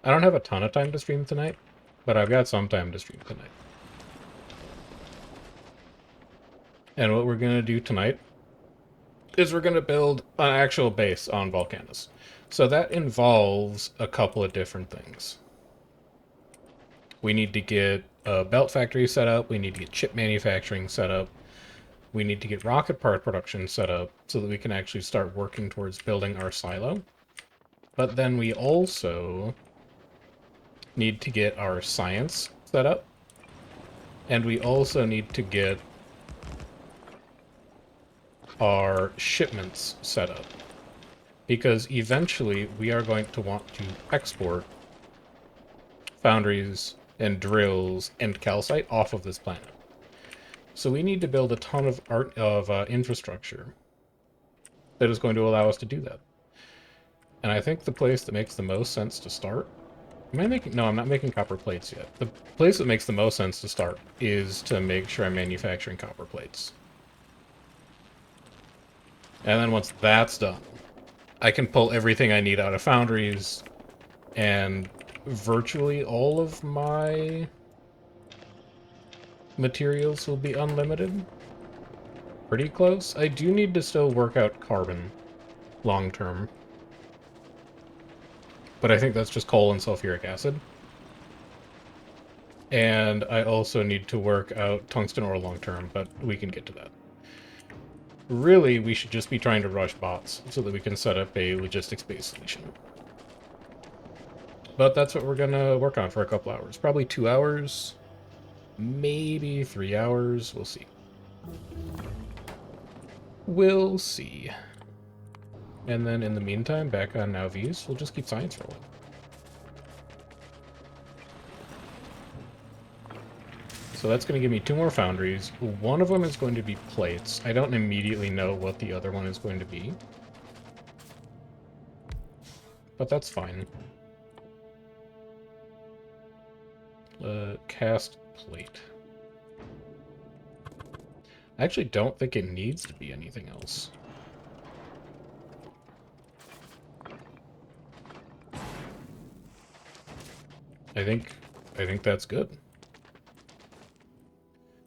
I don't have a ton of time to stream tonight, but I've got some time to stream tonight. And what we're going to do tonight is we're going to build an actual base on Vulcanus. So that involves a couple of different things. We need to get a belt factory set up, we need to get chip manufacturing set up, we need to get rocket part production set up so that we can actually start working towards building our silo. But then we also need to get our science set up, and we also need to get our shipments set up. Because eventually we are going to want to export foundries and drills and calcite off of this planet. So we need to build a ton of infrastructure that is going to allow us to do that. And I think the place that makes the most sense to start... Am I making... No, I'm not making copper plates yet. The place that makes the most sense to start is to make sure I'm manufacturing copper plates. And then once that's done, I can pull everything I need out of foundries, and virtually all of my materials will be unlimited. Pretty close. I do need to still work out carbon long term, but I think that's just coal and sulfuric acid. And I also need to work out tungsten ore long term, but we can get to that. Really, we should just be trying to rush bots so that we can set up a logistics-based solution. But that's what we're gonna work on for a couple hours. Probably 2 hours, maybe 3 hours. We'll see. We'll see. And then in the meantime, back on Now V's, we'll just keep science rolling. So that's going to give me 2 more foundries. One of them is going to be plates. I don't immediately know what the other one is going to be, but that's fine. Cast plate. I actually don't think it needs to be anything else. I think that's good.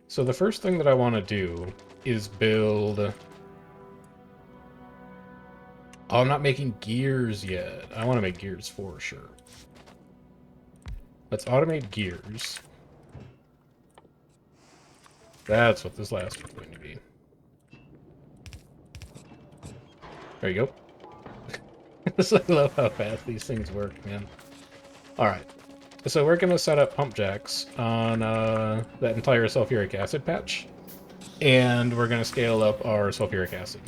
So the first thing that I want to do is build... Oh, I'm not making gears yet. I want to make gears for sure. Let's automate gears. That's what this last one's going to be. There you go. I love how fast these things work, man. Alright. So we're going to set up pump jacks on that entire sulfuric acid patch. And we're going to scale up our sulfuric acid.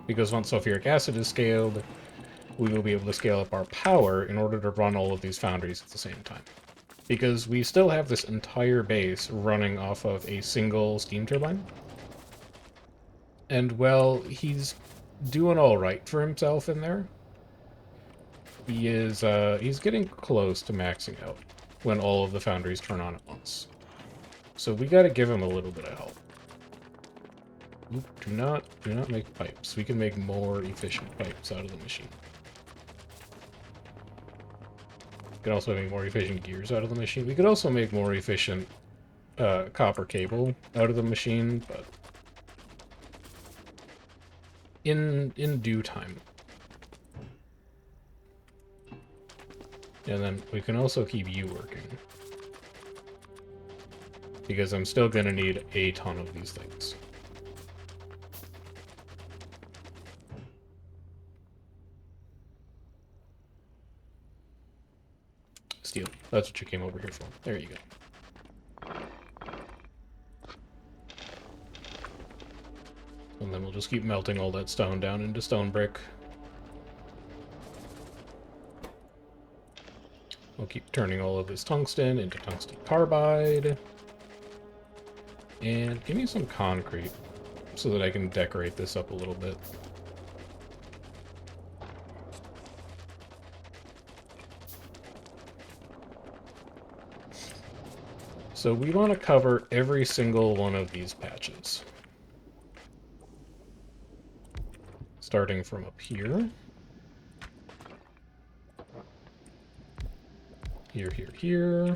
Because once sulfuric acid is scaled, we will be able to scale up our power in order to run all of these foundries at the same time. Because we still have this entire base running off of a single steam turbine. And, well, he's doing all right for himself in there. He is, he's getting close to maxing out when all of the foundries turn on at once. So we gotta give him a little bit of help. Oop, do not make pipes. We can make more efficient pipes out of the machine. We can also make more efficient gears out of the machine. We could also make more efficient copper cable out of the machine, but in due time. And then we can also keep you working. Because I'm still going to need a ton of these things. Steel. That's what you came over here for. There you go. And then we'll just keep melting all that stone down into stone brick. We'll keep turning all of this tungsten into tungsten carbide. And give me some concrete so that I can decorate this up a little bit. So we want to cover every single one of these patches. Starting from up here. Here, here, here.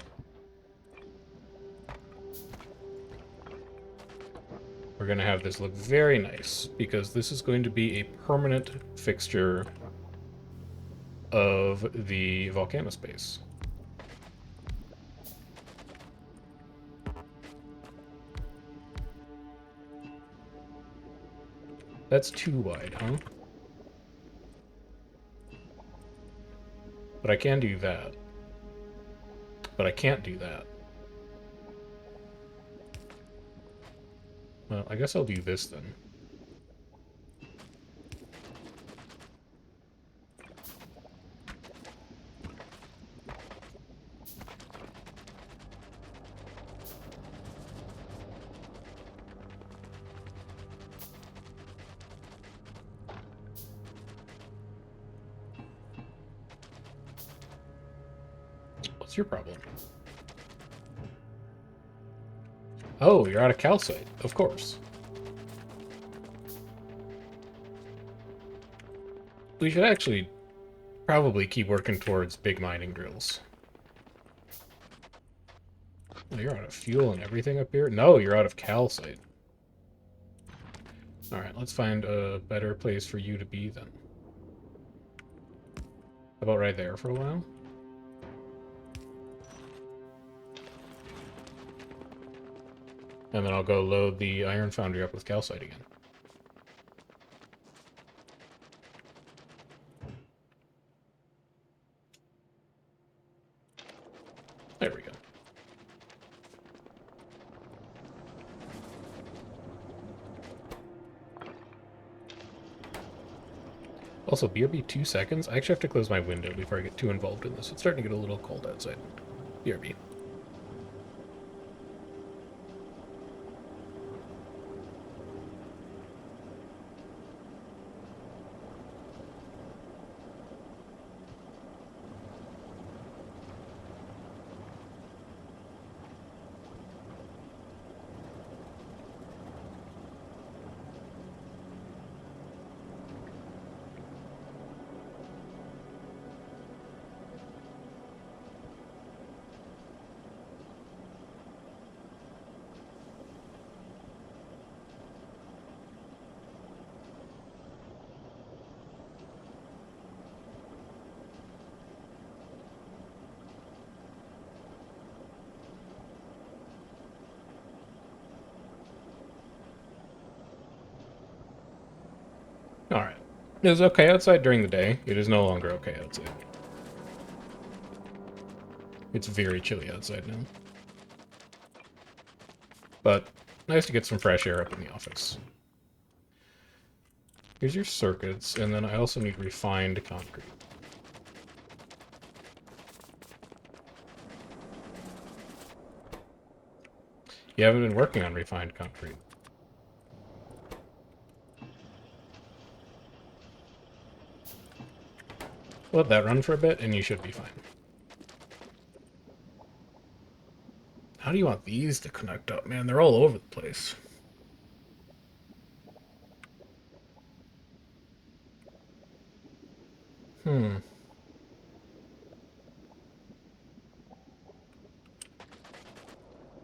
We're going to have this look very nice, because this is going to be a permanent fixture of the Vulcanus base. That's too wide, huh? But I can do that. But I can't do that. Well, I guess I'll do this then. What's your problem? Oh, you're out of calcite. Of course. We should actually probably keep working towards big mining drills. Oh, you're out of fuel and everything up here? No, you're out of calcite. Alright, let's find a better place for you to be then. How about right there for a while? And then I'll go load the iron foundry up with calcite again. There we go. Also, BRB 2 seconds? I actually have to close my window before I get too involved in this. It's starting to get a little cold outside. BRB. Alright. It was okay outside during the day. It is no longer okay outside. It's very chilly outside now. But nice to get some fresh air up in the office. Here's your circuits, and then I also need refined concrete. You haven't been working on refined concrete. Let that run for a bit, and you should be fine. How do you want these to connect up? Man, they're all over the place.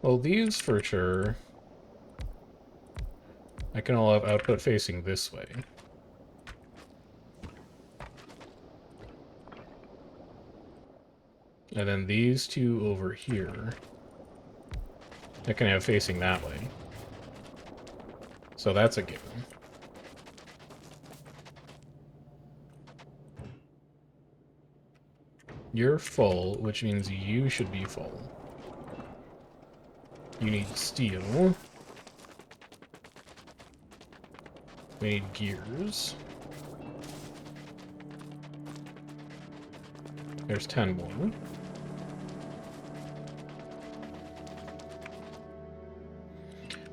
Well, these for sure. I can all have output facing this way. And then these two over here, I can have facing that way. So that's a given. You're full, which means you should be full. You need steel. We need gears. There's 10 more.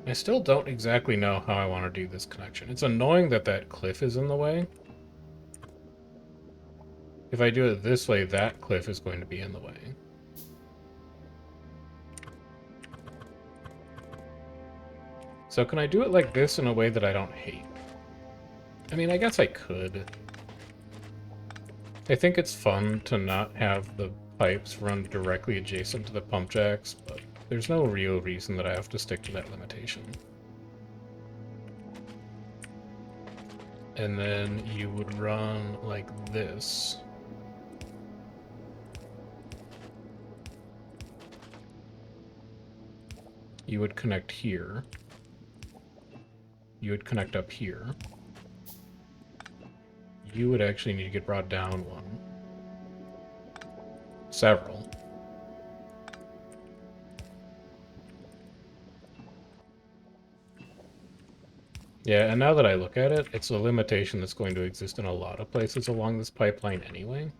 I still don't exactly know how I want to do this connection. It's annoying that that cliff is in the way. If I do it this way, that cliff is going to be in the way. So can I do it like this in a way that I don't hate? I mean, I guess I could. I think it's fun to not have the pipes run directly adjacent to the pump jacks, but there's no real reason that I have to stick to that limitation. And then you would run like this. You would connect here. You would connect up here. You would actually need to get brought down one. Several. Yeah, and now that I look at it, it's a limitation that's going to exist in a lot of places along this pipeline anyway.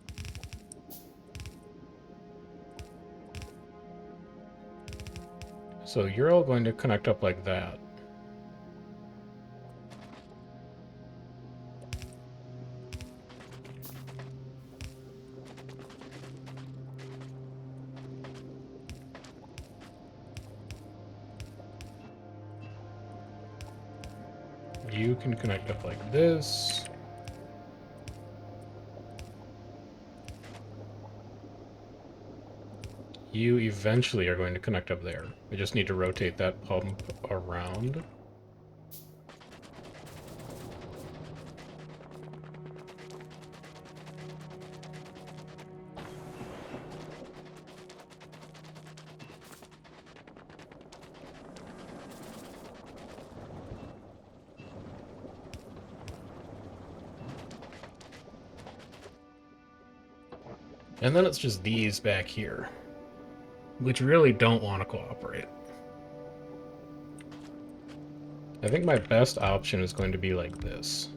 So you're all going to connect up like that. You can connect up like this. You eventually are going to connect up there. We just need to rotate that pump around. And then it's just these back here, which really don't want to cooperate. I think my best option is going to be like this.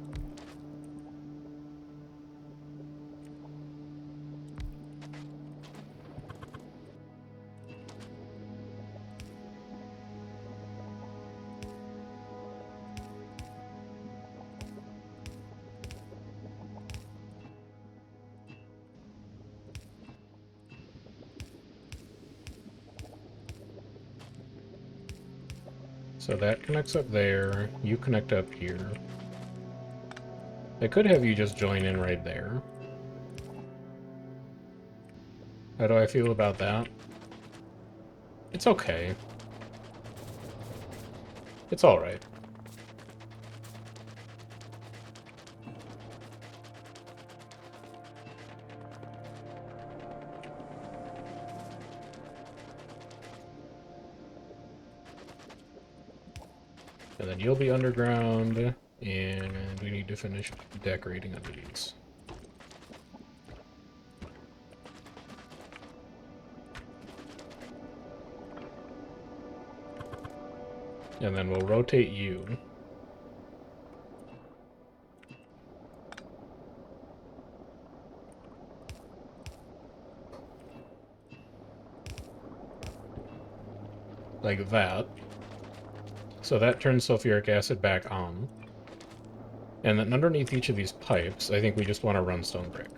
So that connects up there, you connect up here. I could have you just join in right there. How do I feel about that? It's okay. It's alright. And then you'll be underground, and we need to finish decorating under these. And then we'll rotate you. Like that. So that turns sulfuric acid back on. And then underneath each of these pipes, I think we just want to run stone brick.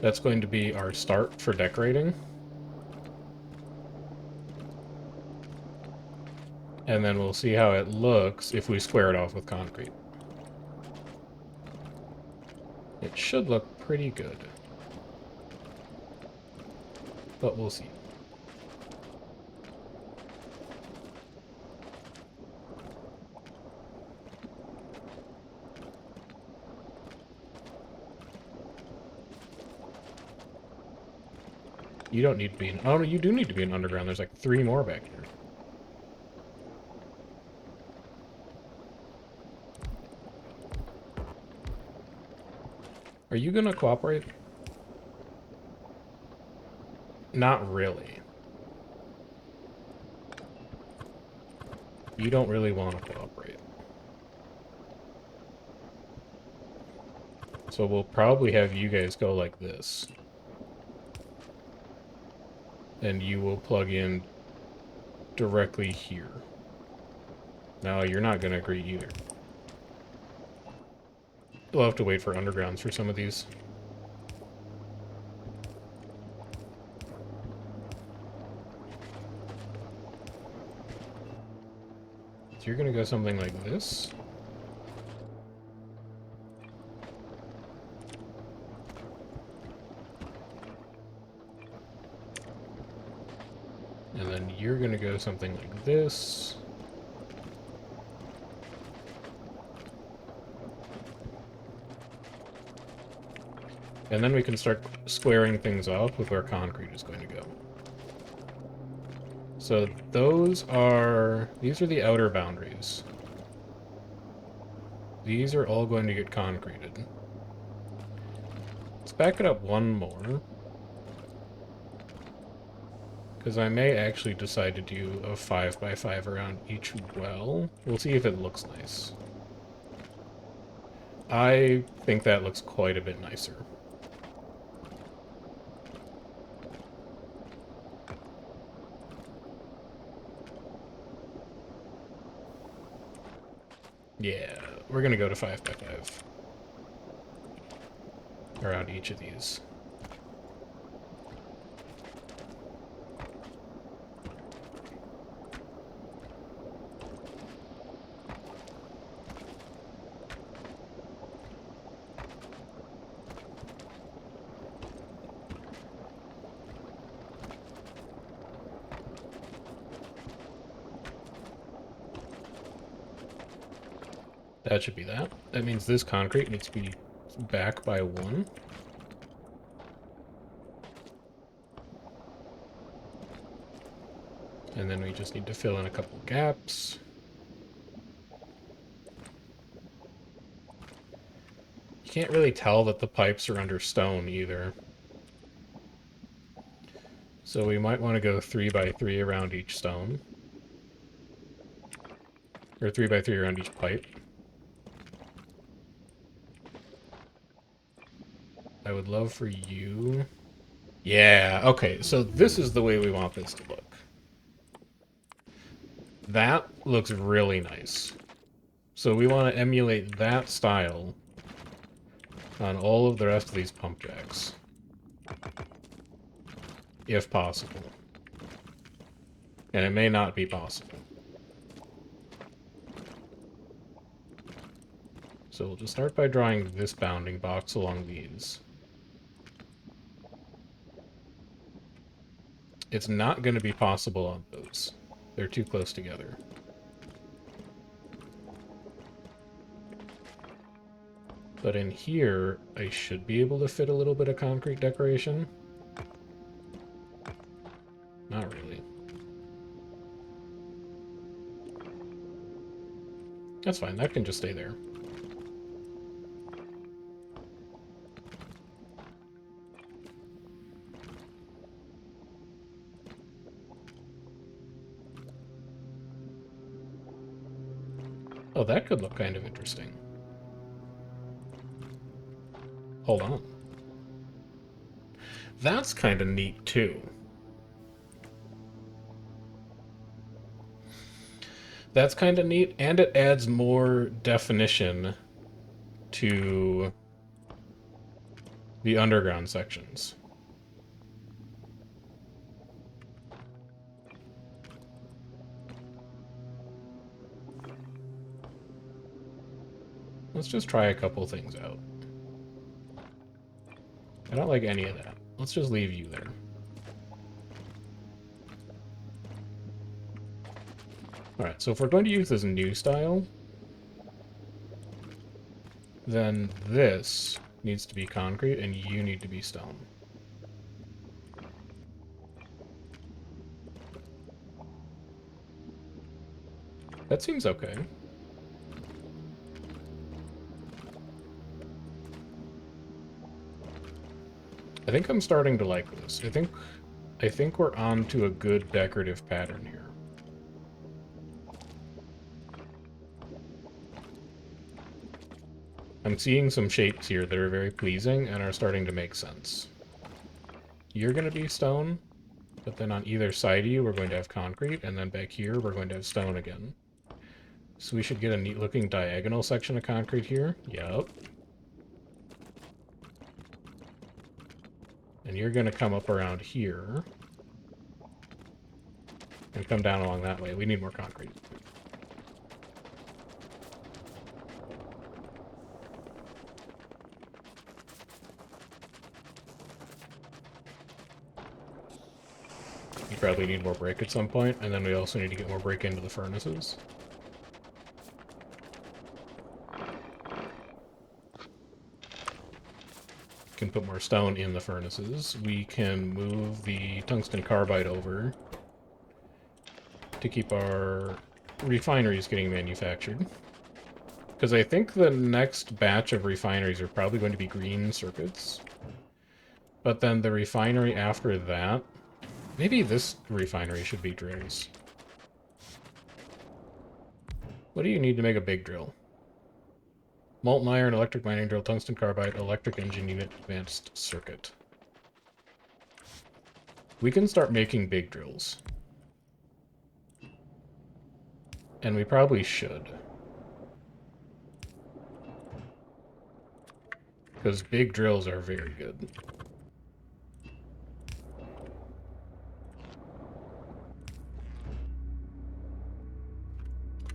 That's going to be our start for decorating. And then we'll see how it looks if we square it off with concrete. It should look pretty good. But we'll see. You don't need to be in... Oh, no, you do need to be in underground. There's like 3 more back here. Are you gonna cooperate? Not really. You don't really want to cooperate. So we'll probably have you guys go like this. And you will plug in directly here. No, you're not going to agree either. We'll have to wait for undergrounds for some of these. So you're going to go something like this. then you're going to go something like this. And then we can start squaring things off with where concrete is going to go. So these are the outer boundaries. These are all going to get concreted. Let's back it up one more. Because I may actually decide to do a 5x5 around each well. We'll see if it looks nice. I think that looks quite a bit nicer. Yeah, we're gonna go to 5x5 around each of these. That should be that. That means this concrete needs to be back by 1. And then we just need to fill in a couple gaps. You can't really tell that the pipes are under stone either. So we might want to go 3x3 around each stone. Or 3x3 around each pipe. I would love for you... Yeah, okay, so this is the way we want this to look. That looks really nice. So we want to emulate that style on all of the rest of these pump jacks. If possible. And it may not be possible. So we'll just start by drawing this bounding box along these. It's not going to be possible on those. They're too close together. But in here, I should be able to fit a little bit of concrete decoration. Not really. That's fine, that can just stay there. Oh, that could look kind of interesting. Hold on. That's kind of neat, too. That's kind of neat, and it adds more definition to the underground sections. Let's just try a couple things out. I don't like any of that. Let's just leave you there. Alright, so if we're going to use this new style, then this needs to be concrete and you need to be stone. That seems okay. I think I'm starting to like this. I think we're on to a good decorative pattern here. I'm seeing some shapes here that are very pleasing and are starting to make sense. You're going to be stone, but then on either side of you we're going to have concrete, and then back here we're going to have stone again. So we should get a neat looking diagonal section of concrete here. Yep. And you're going to come up around here. And come down along that way. We need more concrete. probably need more brick at some point, and then we also need to get more brick into the furnaces. Can put more stone in the furnaces. We can move the tungsten carbide over to keep our refineries getting manufactured. Because I think the next batch of refineries are probably going to be green circuits. But then the refinery after that... Maybe this refinery should be drills. What do you need to make a big drill? Molten iron, electric mining drill, tungsten carbide, electric engine unit, advanced circuit. We can start making big drills. And we probably should. Because big drills are very good.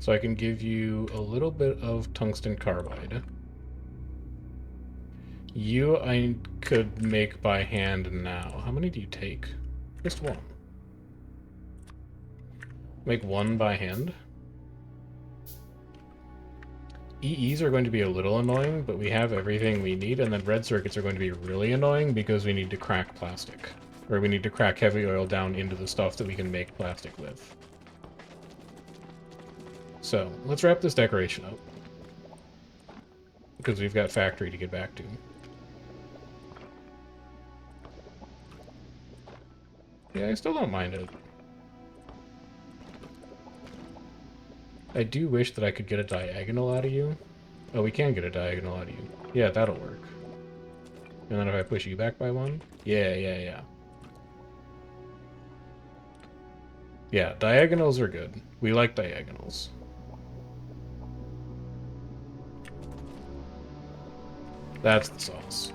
So I can give you a little bit of tungsten carbide. You I could make by hand now. How many do you take? Just one. Make one by hand. EEs are going to be a little annoying, but we have everything we need, and then red circuits are going to be really annoying because we need to crack plastic. Or we need to crack heavy oil down into the stuff that we can make plastic with. So, let's wrap this decoration up. Because we've got factory to get back to. Yeah, I still don't mind it. I do wish that I could get a diagonal out of you. Oh, we can get a diagonal out of you. Yeah, that'll work. And then if I push you back by one? Yeah. Yeah, diagonals are good. We like diagonals. That's the sauce.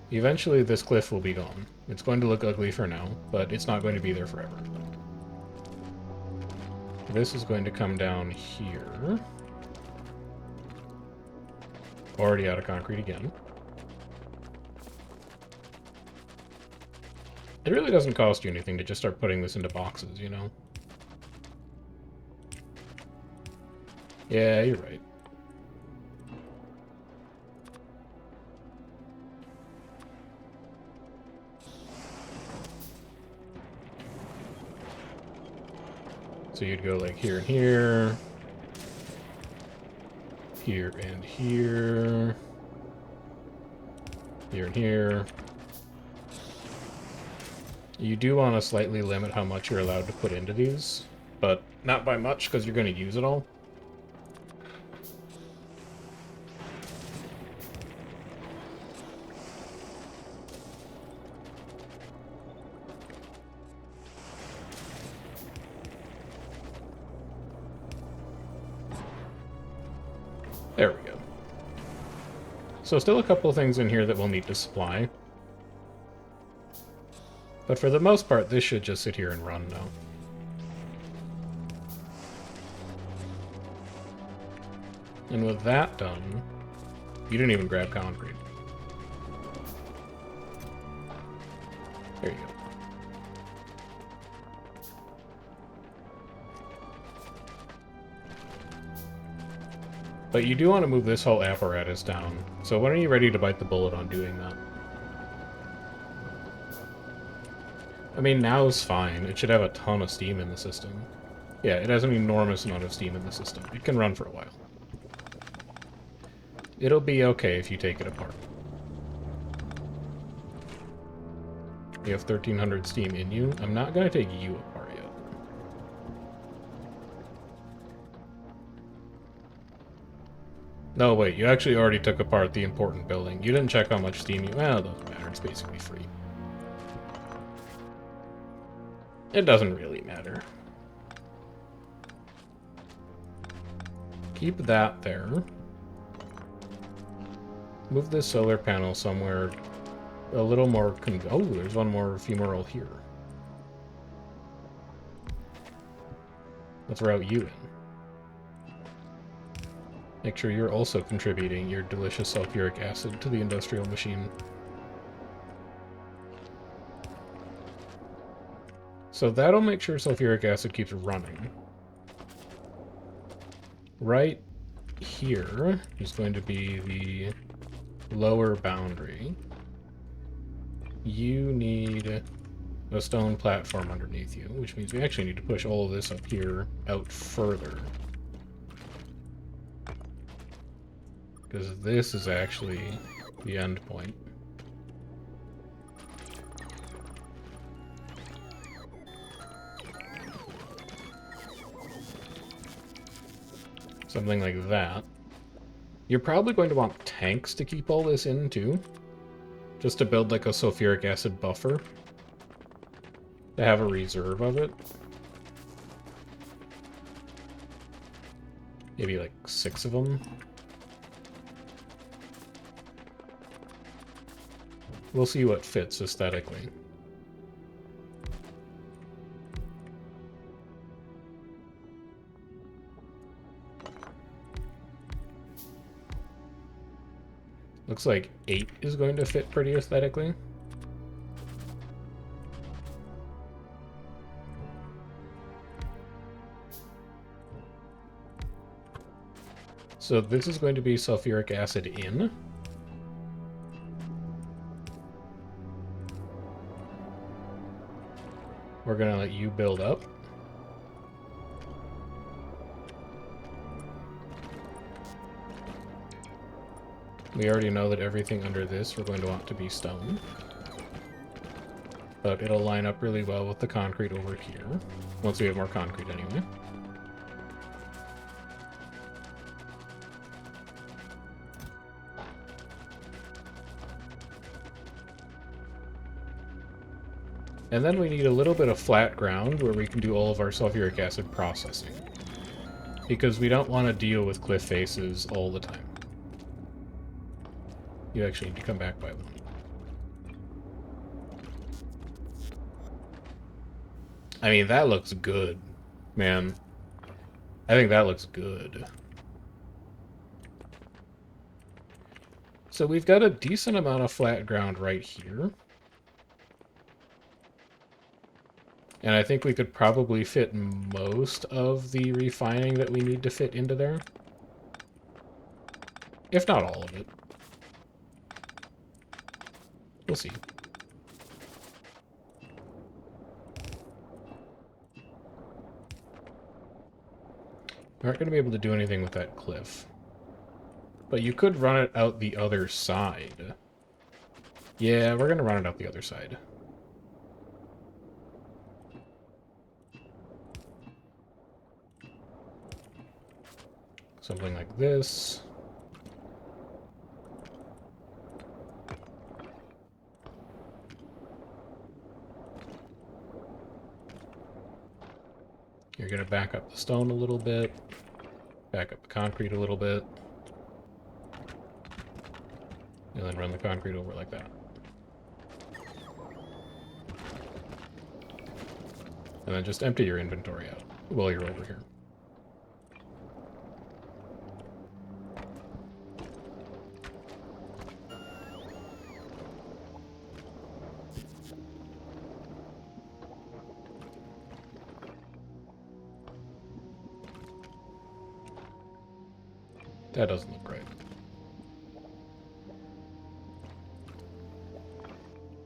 Eventually this cliff will be gone. It's going to look ugly for now, but it's not going to be there forever. This is going to come down here. Already out of concrete again. It really doesn't cost you anything to just start putting this into boxes, you know? Yeah, you're right. So you'd go like here and here. Here and here. Here and here. You do want to slightly limit how much you're allowed to put into these, but not by much because you're going to use it all. There we go. So still a couple of things in here that we'll need to supply. But for the most part, this should just sit here and run now. And with that done, you didn't even grab concrete. There you go. But you do want to move this whole apparatus down. So when are you ready to bite the bullet on doing that? I mean, now's fine. It should have a ton of steam in the system. Yeah, it has an enormous amount of steam in the system. It can run for a while. It'll be okay if you take it apart. You have 1,300 steam in you. I'm not going to take you apart yet. No, wait, you actually already took apart the important building. You didn't check how much steam you... Well, it doesn't matter. It's basically free. It doesn't really matter. Keep that there. Move this solar panel somewhere a little more... Oh, there's one more femoral here. Let's route you in. Make sure you're also contributing your delicious sulfuric acid to the industrial machine. So that'll make sure sulfuric acid keeps running. Right here is going to be the lower boundary. You need a stone platform underneath you, which means we actually need to push all of this up here out further. Because this is actually the end point. Something like that. You're probably going to want tanks to keep all this in, too. Just to build, like, a sulfuric acid buffer. To have a reserve of it. Maybe, like, 6 of them. We'll see what fits aesthetically. Looks like 8 is going to fit pretty aesthetically. So this is going to be sulfuric acid in. We're going to let you build up. We already know that everything under this we're going to want to be stone. But it'll line up really well with the concrete over here. Once we have more concrete anyway. And then we need a little bit of flat ground where we can do all of our sulfuric acid processing. Because we don't want to deal with cliff faces all the time. You actually need to come back by them. I mean, that looks good, man. I think that looks good. So we've got a decent amount of flat ground right here. And I think we could probably fit most of the refining that we need to fit into there. If not all of it. We'll see. We aren't going to be able to do anything with that cliff. But you could run it out the other side. Yeah, we're going to run it out the other side. Something like this. You're going to back up the stone a little bit, back up the concrete a little bit, and then run the concrete over like that. And then just empty your inventory out while you're over here. That doesn't look right.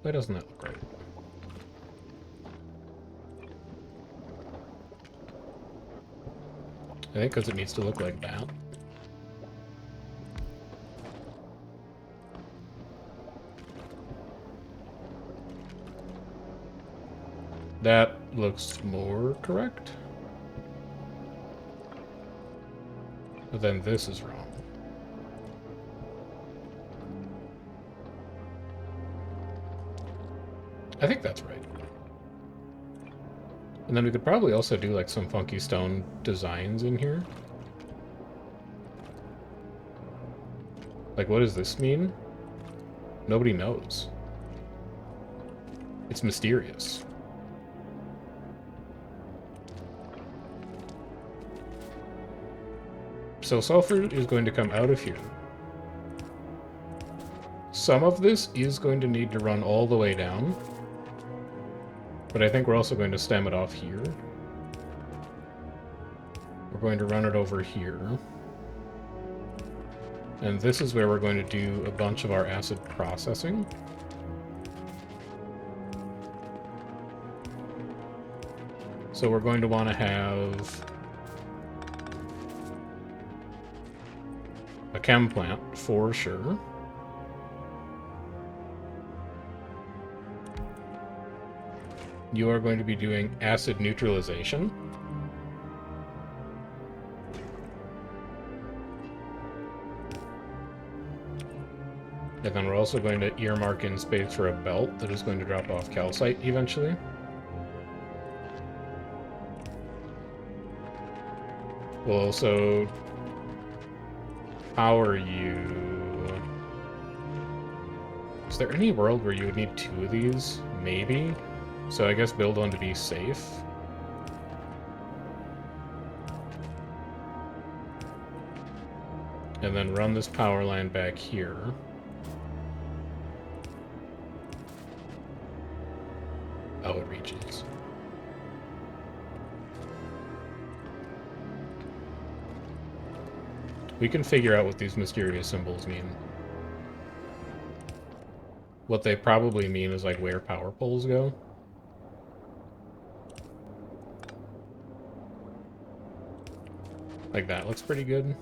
Why doesn't that look right? I think because it needs to look like that. That looks more correct. But then this is wrong. I think that's right. And then we could probably also do like some funky stone designs in here. Like, what does this mean? Nobody knows. It's mysterious. So sulfur is going to come out of here. Some of this is going to need to run all the way down. But I think we're also going to stem it off here. We're going to run it over here. And this is where we're going to do a bunch of our acid processing. So we're going to want to have a chem plant for sure. You are going to be doing acid neutralization. And then we're also going to earmark in space for a belt that is going to drop off calcite eventually. We'll also power you. Is there any world where you would need 2 of these? Maybe. So I guess build one to be safe. And then run this power line back here. Oh, it reaches. We can figure out what these mysterious symbols mean. What they probably mean is like where power poles go. Like that looks pretty good.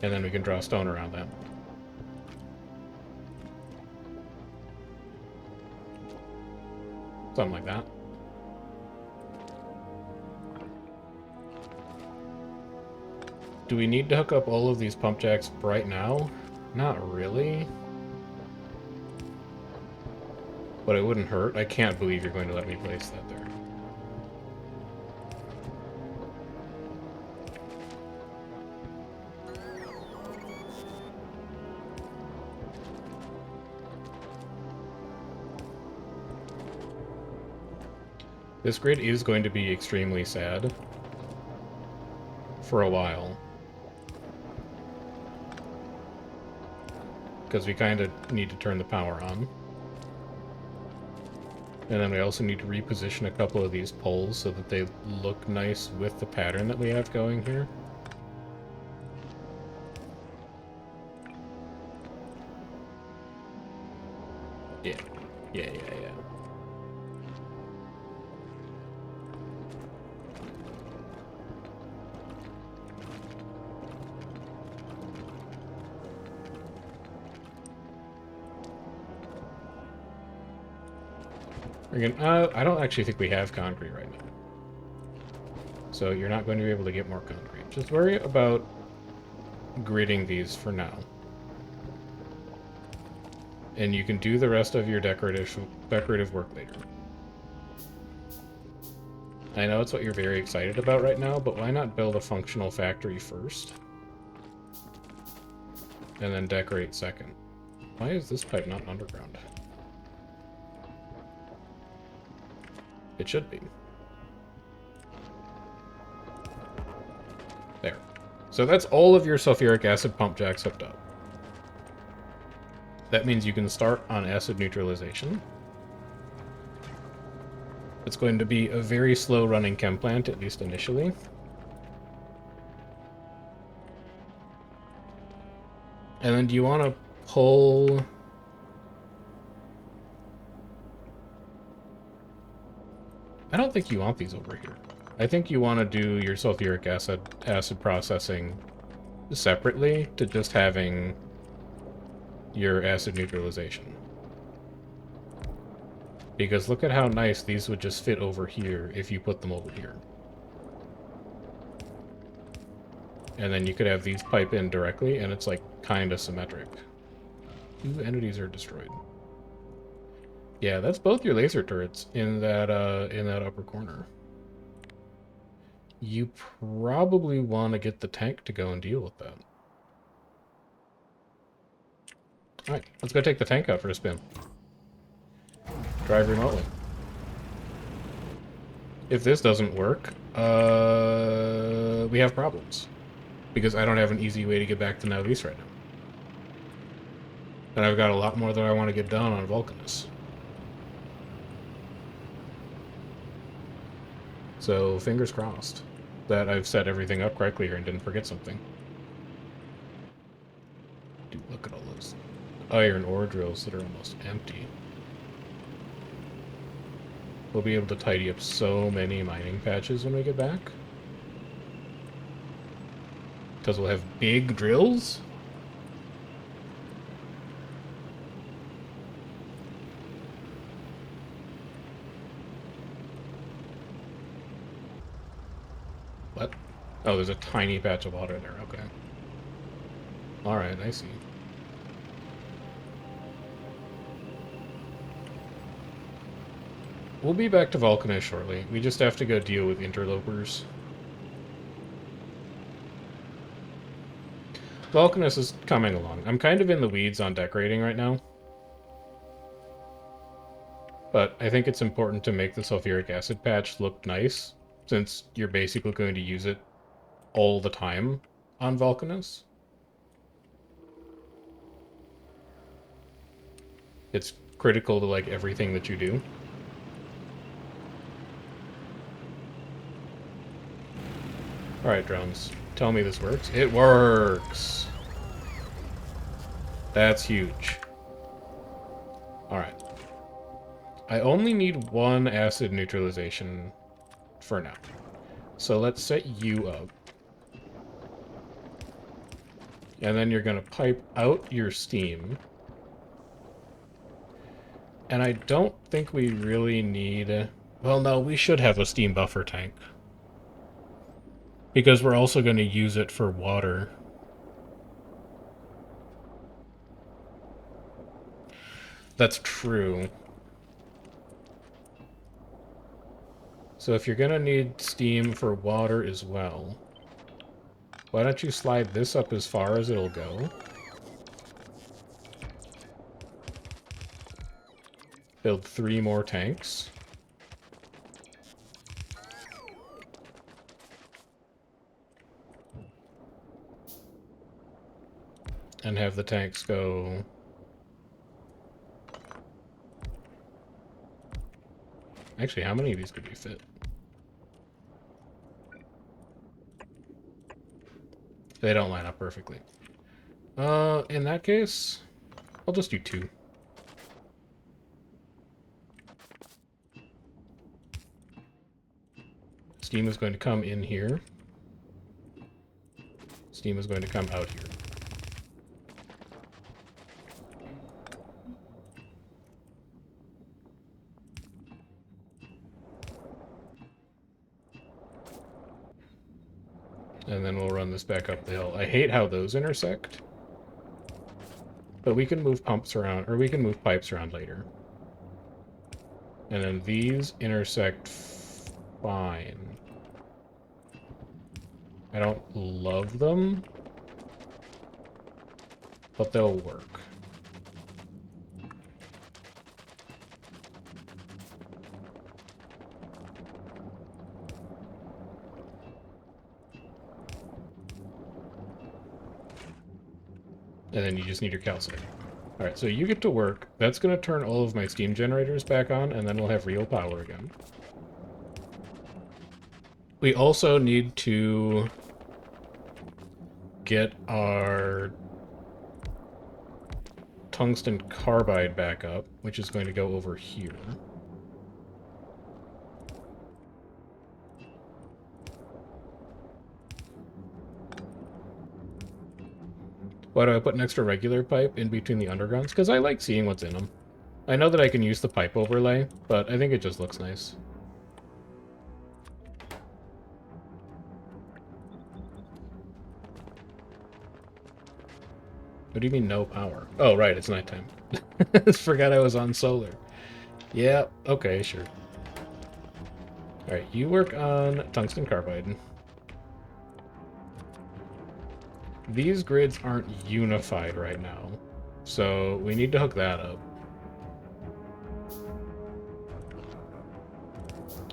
And then we can draw stone around that. Something like that. Do we need to hook up all of these pump jacks right now? Not really. But it wouldn't hurt. I can't believe you're going to let me place that there. This grid is going to be extremely sad for a while. Because we kind of need to turn the power on. And then we also need to reposition a couple of these poles so that they look nice with the pattern that we have going here. Yeah. Yeah. Again, I don't actually think we have concrete right now. So you're not going to be able to get more concrete. Just worry about gridding these for now. And you can do the rest of your decorative work later. I know it's what you're very excited about right now, but why not build a functional factory first? And then decorate second. Why is this pipe not underground? It should be. There. So that's all of your sulfuric acid pump jacks hooked up. That means you can start on acid neutralization. It's going to be a very slow running chem plant, at least initially. And then do you want to pull... I don't think you want these over here. I think you want to do your sulfuric acid processing separately to just having your acid neutralization. Because look at how nice these would just fit over here if you put them over here. And then you could have these pipe in directly, and it's like kind of symmetric. 2 entities are destroyed. Yeah, that's both your laser turrets in that upper corner. You probably want to get the tank to go and deal with that. Alright, let's go take the tank out for a spin. Drive remotely. If this doesn't work, we have problems. Because I don't have an easy way to get back to Nauvis right now. And I've got a lot more that I want to get done on Vulcanus. So, fingers crossed that I've set everything up correctly here and didn't forget something. Dude, look at all those iron ore drills that are almost empty. We'll be able to tidy up so many mining patches when we get back. Because we'll have big drills? What? Oh, there's a tiny patch of water there, okay. Alright, I see. We'll be back to Vulcanus shortly. We just have to go deal with interlopers. Vulcanus is coming along. I'm kind of in the weeds on decorating right now. But I think it's important to make the sulfuric acid patch look nice, since you're basically going to use it all the time on Vulcanus. It's critical to, like, everything that you do. Alright, drones. Tell me this works. It works! That's huge. Alright. I only need one acid neutralization for now. So let's set you up. And then you're going to pipe out your steam. And I don't think we really need... Well, no, we should have a steam buffer tank. Because we're also going to use it for water. That's true. So if you're going to need steam for water as well, why don't you slide this up as far as it'll go? Build 3 more tanks. And have the tanks go... Actually, how many of these could we fit? They don't line up perfectly. In that case, I'll just do 2. Steam is going to come in here. Steam is going to come out here. And then we'll run this back up the hill. I hate how those intersect. But we can move pumps around, or we can move pipes around later. And then these intersect fine. I don't love them, but they'll work. And then you just need your calcite. Alright, so you get to work. That's going to turn all of my steam generators back on, and then we'll have real power again. We also need to get our tungsten carbide back up, which is going to go over here. Why do I put an extra regular pipe in between the undergrounds? Because I like seeing what's in them. I know that I can use the pipe overlay, but I think it just looks nice. What do you mean no power? Oh, right, it's nighttime. Forgot I was on solar. Yeah, okay, sure. Alright, you work on tungsten carbide. These grids aren't unified right now, so we need to hook that up.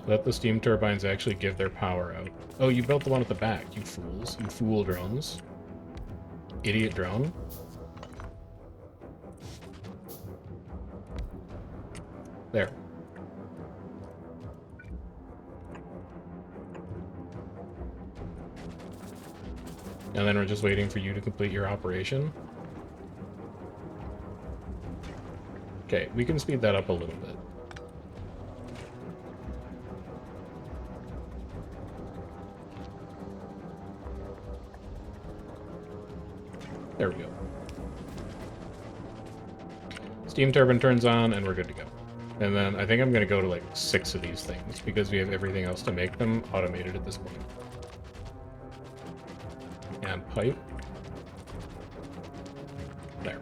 Let the steam turbines actually give their power out. Oh, you built the one at the back, you fools. You fool drones. Idiot drone. There. And then we're just waiting for you to complete your operation. Okay, we can speed that up a little bit. There we go. Steam turbine turns on, and we're good to go. And then I think I'm going to go to like 6 of these things, because we have everything else to make them automated at this point. And pipe. There.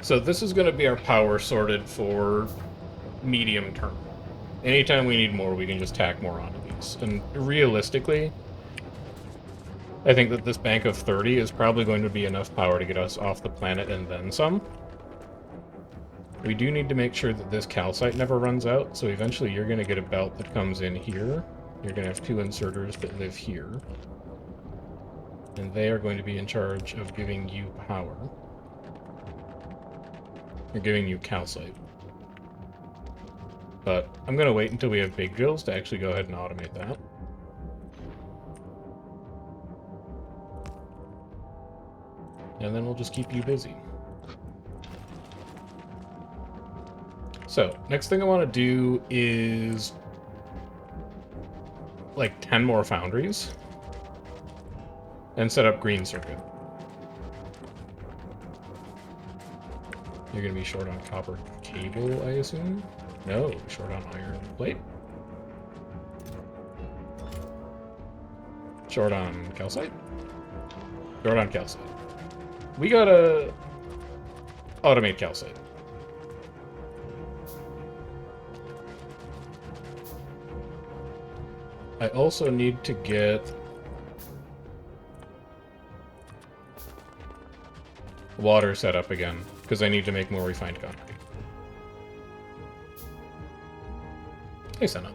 So this is going to be our power sorted for medium term. Anytime we need more, we can just tack more onto these. And realistically, I think that this bank of 30 is probably going to be enough power to get us off the planet and then some. We do need to make sure that this calcite never runs out, so eventually you're going to get a belt that comes in here. You're going to have 2 inserters that live here. And they are going to be in charge of giving you power. Or giving you calcite. But I'm going to wait until we have big drills to actually go ahead and automate that. And then we'll just keep you busy. So, next thing I want to do is like 10 more foundries and set up green circuit. You're going to be short on copper cable, I assume? No, short on iron plate. Short on calcite? Short on calcite. We gotta automate calcite. I also need to get water set up again, because I need to make more refined concrete. Hey, Senna.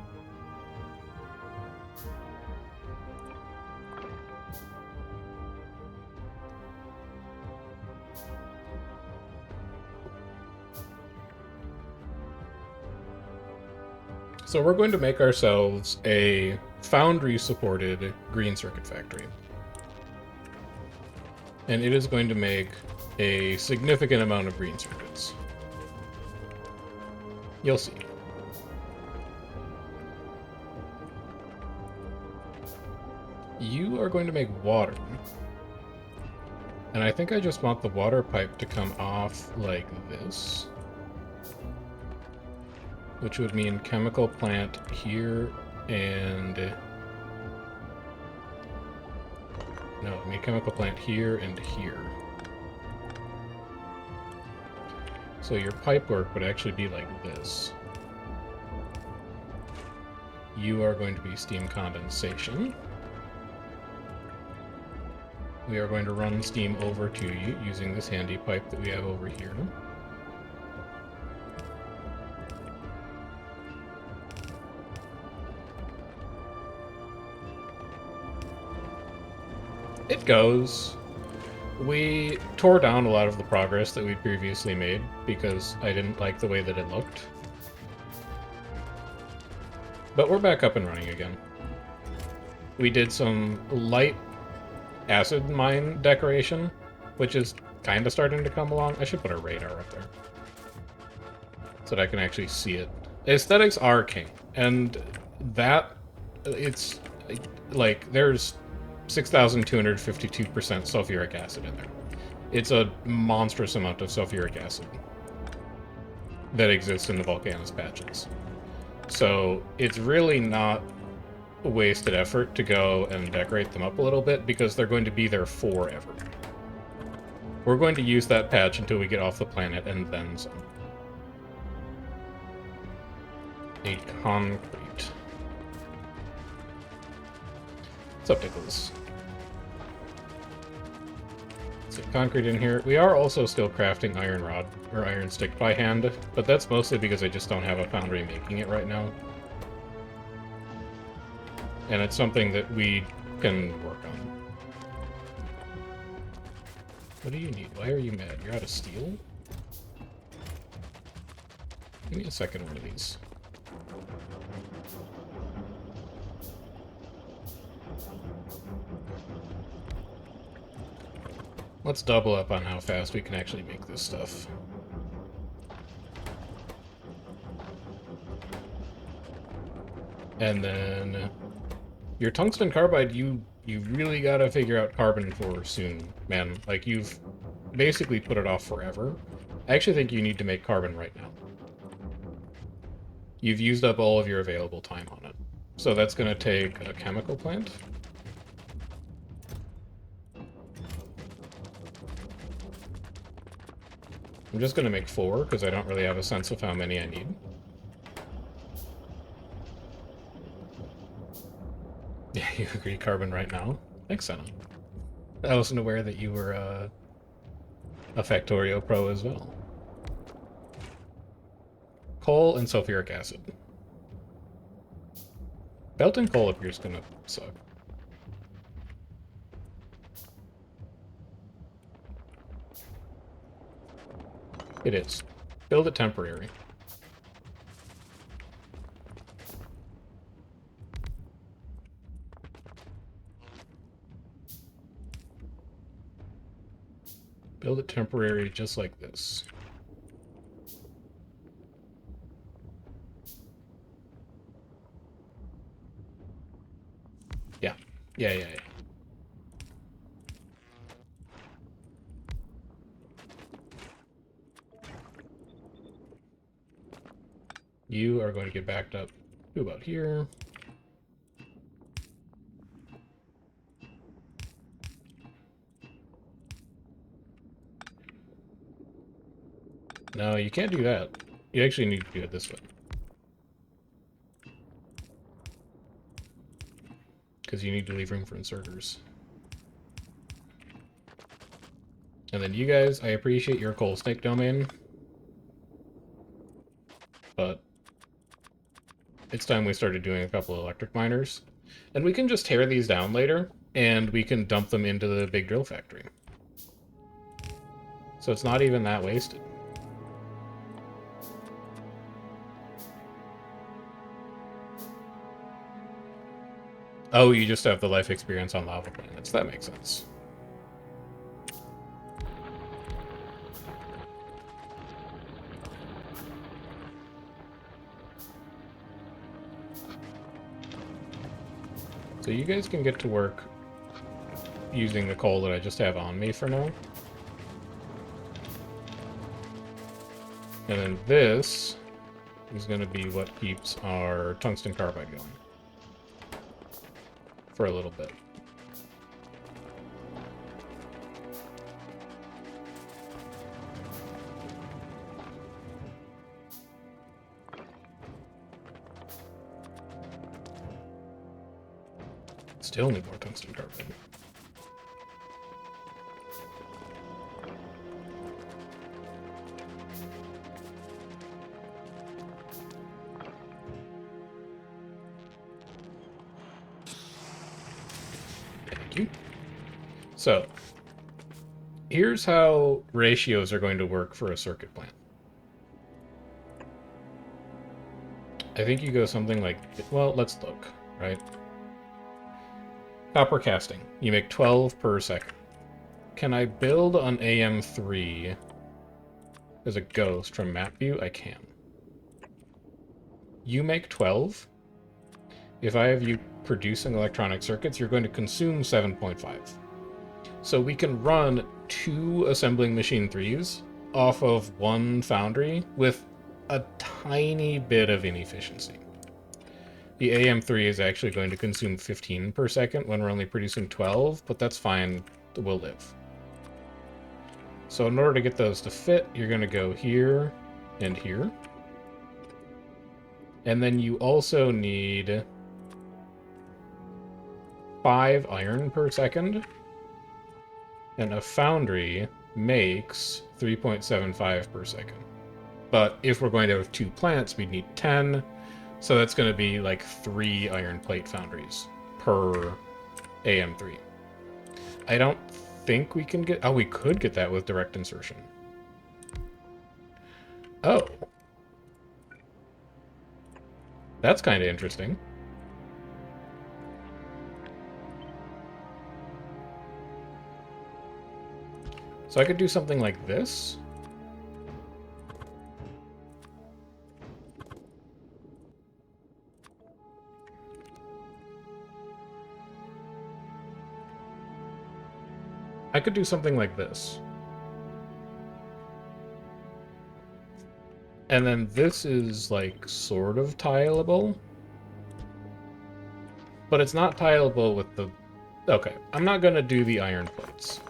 So we're going to make ourselves a foundry-supported green circuit factory. And it is going to make a significant amount of green circuits. You'll see. You are going to make water. And I think I just want the water pipe to come off like this. Which would mean chemical plant here and... No, I mean chemical plant here and here. So your pipe work would actually be like this. You are going to be steam condensation. We are going to run steam over to you using this handy pipe that we have over here. It goes. We tore down a lot of the progress that we'd previously made because I didn't like the way that it looked. But we're back up and running again. We did some light acid mine decoration, which is kind of starting to come along. I should put a radar up there so that I can actually see it. Aesthetics are king, and that, it's like, there's 6,252% sulfuric acid in there. It's a monstrous amount of sulfuric acid that exists in the Vulcanus patches. So it's really not a wasted effort to go and decorate them up a little bit because they're going to be there forever. We're going to use that patch until we get off the planet and then some. A concrete. What's up, Nicholas? Let's get concrete in here. We are also still crafting iron rod, or iron stick by hand, but that's mostly because I just don't have a foundry making it right now. And it's something that we can work on. What do you need? Why are you mad? You're out of steel? Give me a second one of these. Let's double up on how fast we can actually make this stuff. And then your tungsten carbide, you really gotta figure out carbon for soon, man. Like, you've basically put it off forever. I actually think you need to make carbon right now. You've used up all of your available time on it. So that's gonna take a chemical plant. I'm just gonna make 4, because I don't really have a sense of how many I need. Yeah, you agree carbon right now? Thanks, Senna. I wasn't aware that you were a Factorio pro as well. Coal and sulfuric acid. Belting coal up here is gonna suck. It is. Build it temporary. Build it temporary just like this. Yeah. Yeah. You are going to get backed up to about here. No, you can't do that. You actually need to do it this way. Because you need to leave room for inserters. And then you guys, I appreciate your coal snake domain. But it's time we started doing a couple of electric miners. And we can just tear these down later, and we can dump them into the big drill factory. So it's not even that wasted. Oh, you just have the life experience on lava planets. That makes sense. So you guys can get to work using the coal that I just have on me for now. And then this is going to be what keeps our tungsten carbide going. For a little bit. Still need more tungsten carbide. Thank you. So, here's how ratios are going to work for a circuit plant. I think you go something like, well, let's look, right? Copper casting. You make 12 per second. Can I build an AM3 as a ghost from map view? I can. You make 12. If I have you producing electronic circuits, you're going to consume 7.5. So we can run 2 assembling machine 3s off of 1 foundry with a tiny bit of inefficiency. The AM3 is actually going to consume 15 per second when we're only producing 12, but that's fine. We'll live. So in order to get those to fit, you're going to go here and here. And then you also need 5 iron per second. And a foundry makes 3.75 per second. But if we're going to have 2 plants, we'd need 10. So that's going to be like 3 iron plate foundries per AM3. I don't think we can get... Oh, we could get that with direct insertion. Oh. That's kind of interesting. So I could do something like this. I could do something like this. And then this is, like, sort of tileable. But it's not tileable with the... Okay, I'm not going to do the iron plates.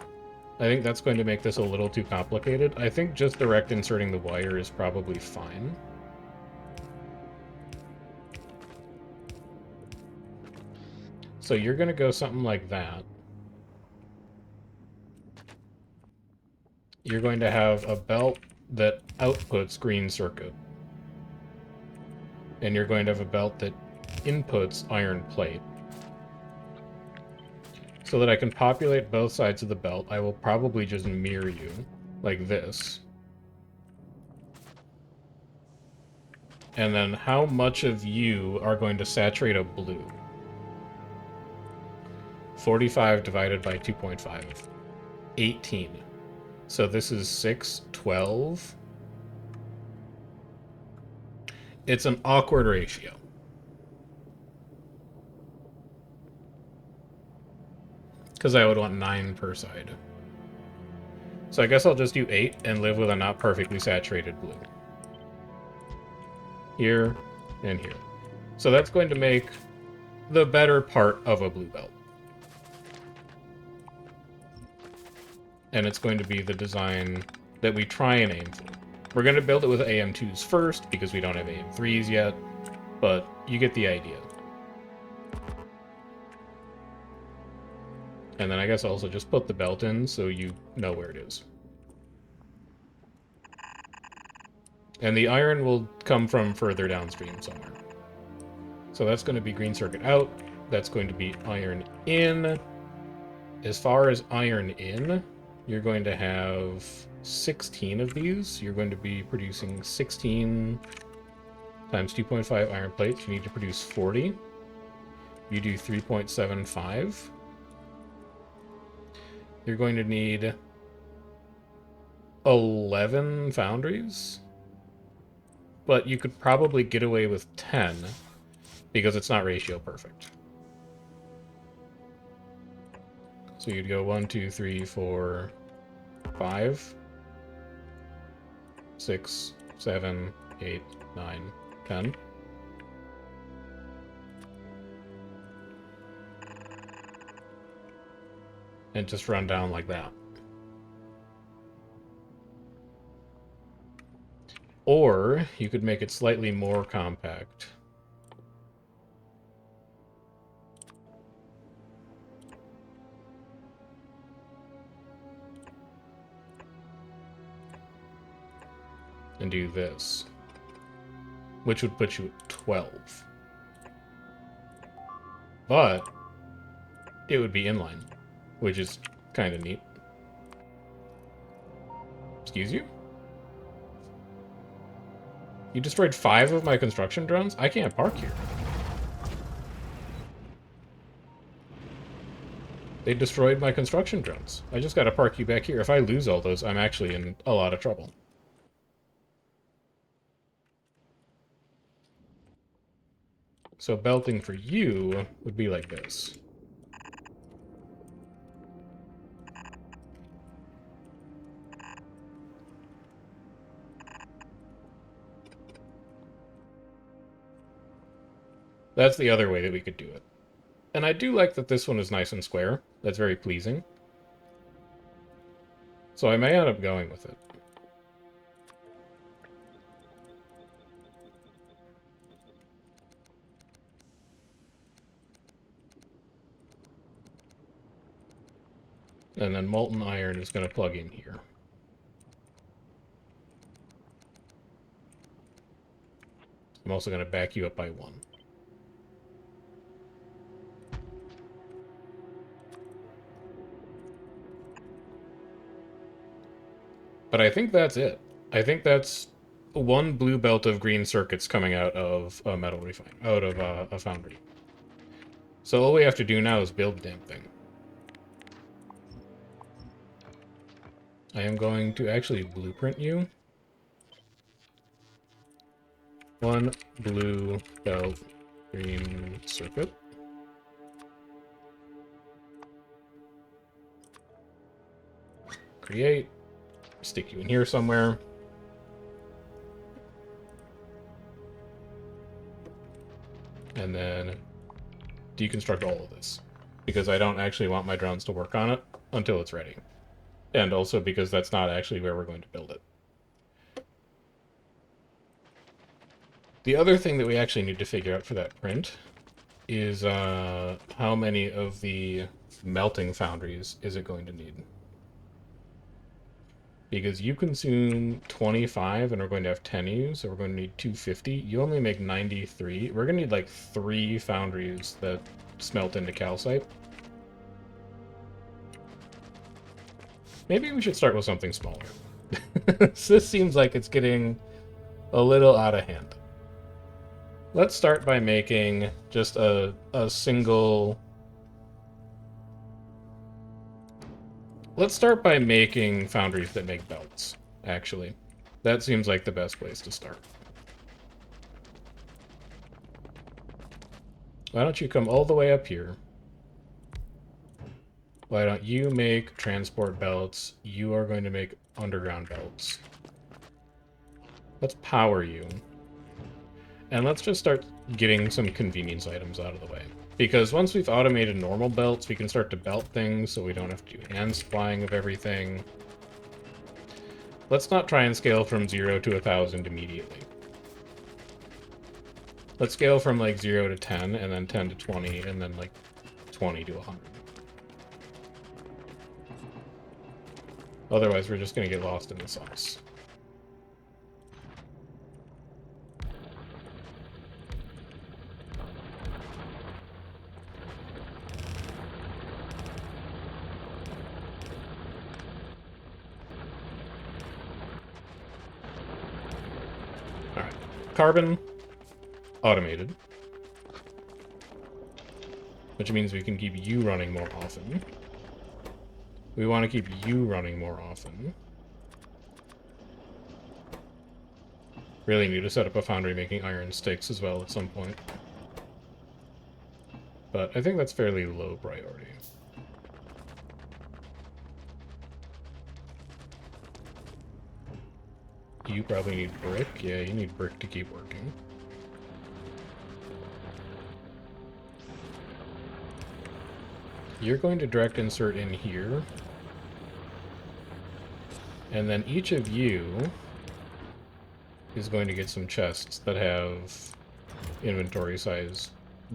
I think that's going to make this a little too complicated. I think just direct inserting the wire is probably fine. So you're going to go something like that. You're going to have a belt that outputs green circuit. And you're going to have a belt that inputs iron plate. So that I can populate both sides of the belt, I will probably just mirror you, like this. And then how much of you are going to saturate a blue? 45 divided by 2.5. 18. So this is 6, 12. It's an awkward ratio. Because I would want 9 per side. So I guess I'll just do 8 and live with a not perfectly saturated blue. Here and here. So that's going to make the better part of a blue belt. And it's going to be the design that we try and aim for. We're going to build it with AM2s first, because we don't have AM3s yet, but you get the idea. And then I guess also just put the belt in so you know where it is. And the iron will come from further downstream somewhere. So that's going to be green circuit out. That's going to be iron in. As far as iron in, you're going to have 16 of these. You're going to be producing 16 times 2.5 iron plates. You need to produce 40. You do 3.75. You're going to need 11 foundries. But you could probably get away with 10 because it's not ratio perfect. So you'd go 1, 2, 3, 4, 5, 6, 7, 8, 9, 10. And just run down like that. Or you could make it slightly more compact. And do this. Which would put you at 12. But it would be inline, which is kind of neat. Excuse you? You destroyed 5 of my construction drones? I can't park here. They destroyed my construction drones. I just gotta park you back here. If I lose all those, I'm actually in a lot of trouble. So belting for you would be like this. That's the other way that we could do it. And I do like that this one is nice and square. That's very pleasing. So I may end up going with it. And then molten iron is going to plug in here. I'm also going to back you up by 1. But I think that's it. I think that's one blue belt of green circuits coming out of a metal refine, out of a foundry. So all we have to do now is build the damn thing. I am going to actually blueprint you. One blue belt, green circuit. Create. Stick you in here somewhere. And then deconstruct all of this. Because I don't actually want my drones to work on it until it's ready. And also because that's not actually where we're going to build it. The other thing that we actually need to figure out for that print is how many of the melting foundries is it going to need. Because you consume 25 and we're going to have 10 U's, so we're going to need 250. You only make 93. We're going to need like 3 foundries that smelt into calcite. Maybe we should start with something smaller. This seems like it's getting a little out of hand. Let's start by making just a single... Let's start by making foundries that make belts, actually. That seems like the best place to start. Why don't you come all the way up here? Why don't you make transport belts? You are going to make underground belts. Let's power you. And let's just start getting some convenience items out of the way. Because once we've automated normal belts, we can start to belt things so we don't have to do hand supplying of everything. Let's not try and scale from 0 to 1,000 immediately. Let's scale from like 0 to 10, and then 10 to 20, and then like 20 to 100. Otherwise, we're just going to get lost in the sauce. Alright. Carbon, automated. Which means we can keep you running more often. We want to keep you running more often. Really need to set up a foundry making iron sticks as well at some point. But I think that's fairly low priority. You probably need brick. Yeah, you need brick to keep working. You're going to direct insert in here. And then each of you is going to get some chests that have inventory size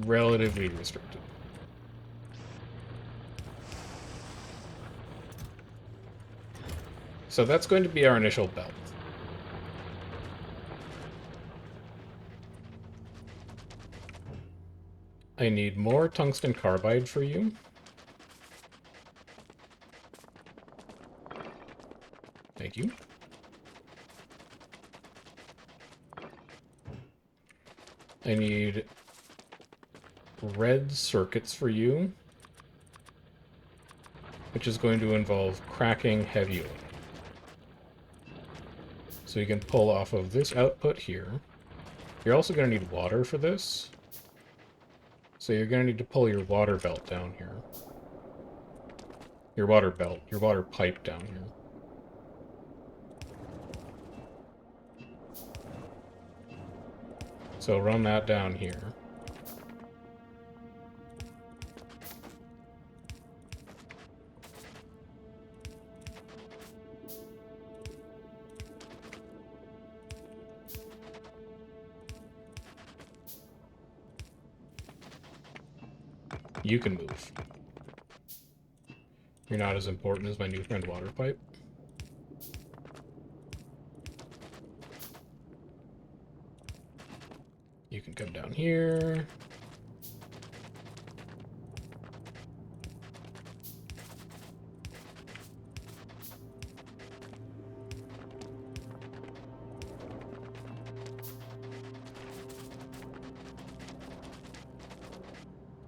relatively restricted. So that's going to be our initial belt. I need more tungsten carbide for you. Thank you. I need red circuits for you, which is going to involve cracking heavy oil. So you can pull off of this output here. You're also going to need water for this. So you're going to need to pull your water belt down here. Your water pipe down here. So run that down here. You can move. You're not as important as my new friend water pipe. You can come down here.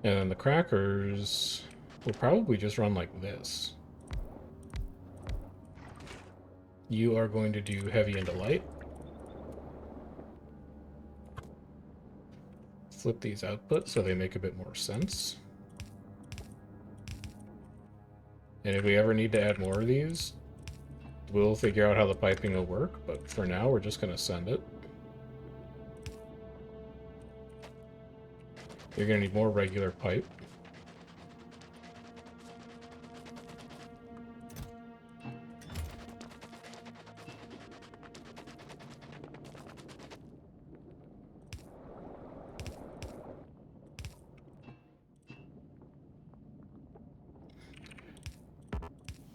And then the crackers will probably just run like this. You are going to do heavy into light. Flip these outputs so they make a bit more sense. And if we ever need to add more of these, we'll figure out how the piping will work, but for now we're just going to send it. You're going to need more regular pipe.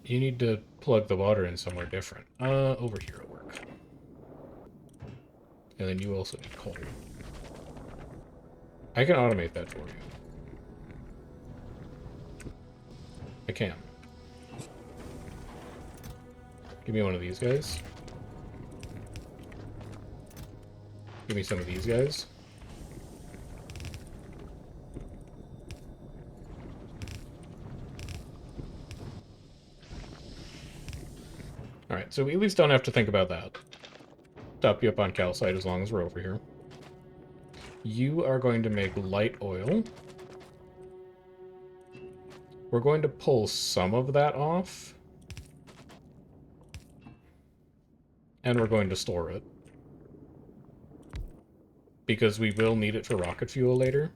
You need to plug the water in somewhere different. Over here will work. And then you also need coal. I can automate that for you. I can. Give me one of these guys. Give me some of these guys. Alright, so we at least don't have to think about that. Top you up on calcite as long as we're over here. You are going to make light oil. We're going to pull some of that off. And we're going to store it. Because we will need it for rocket fuel later.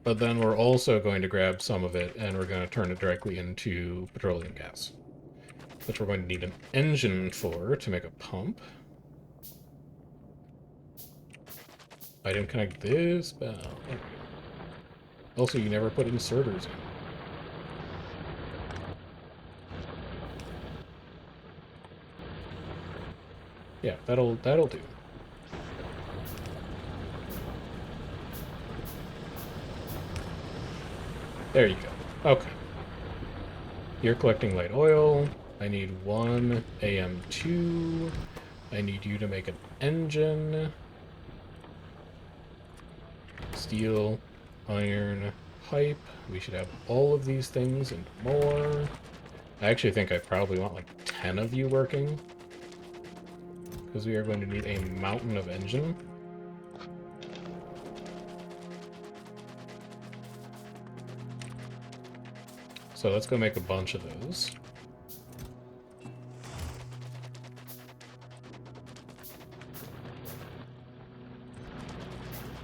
But then we're also going to grab some of it and we're going to turn it directly into petroleum gas. Which we're going to need an engine for to make a pump. I didn't connect this bell. Also, you never put inserters in. Yeah, that'll do. There you go. Okay. You're collecting light oil. I need one AM2. I need you to make an engine. Steel, iron, pipe. We should have all of these things and more. I actually think I probably want like 10 of you working. Because we are going to need a mountain of engine. So let's go make a bunch of those.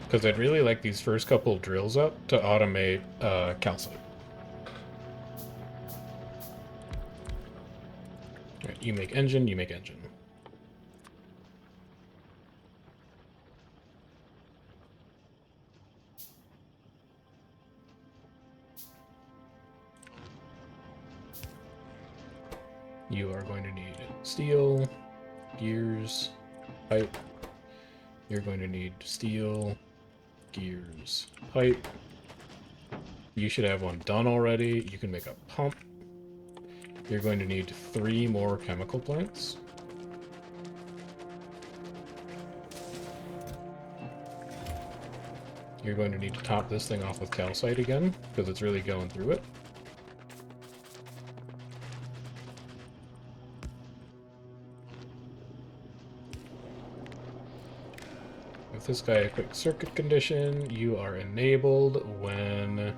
Because I'd really like these first couple drills up to automate calcite. Right, you make engine, you make engine. You are going to need steel, gears, pipe. You're going to need steel, gears, pipe. You should have one done already. You can make a pump. You're going to need 3 more chemical plants. You're going to need to top this thing off with calcite again, because it's really going through it. With this guy a quick circuit condition, you are enabled when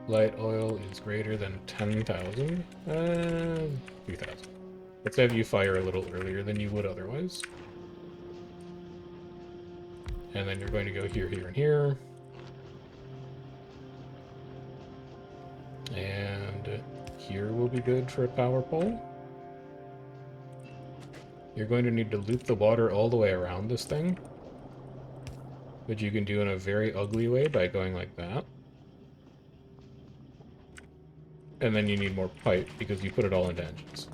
light oil is greater than 10,000. 3,000. Let's have you fire a little earlier than you would otherwise. And then you're going to go here, here, and here. And here will be good for a power pole. You're going to need to loop the water all the way around this thing. Which you can do in a very ugly way by going like that. And then you need more pipe because you put it all into engines.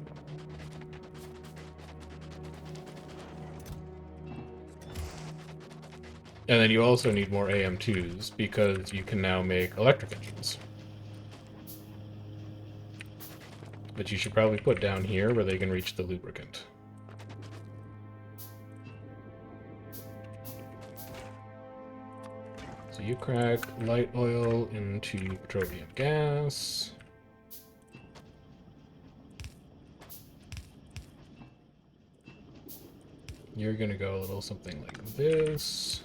And then you also need more AM2s because you can now make electric engines. But you should probably put down here where they can reach the lubricant. So you crack light oil into petroleum gas. You're gonna go a little something like this.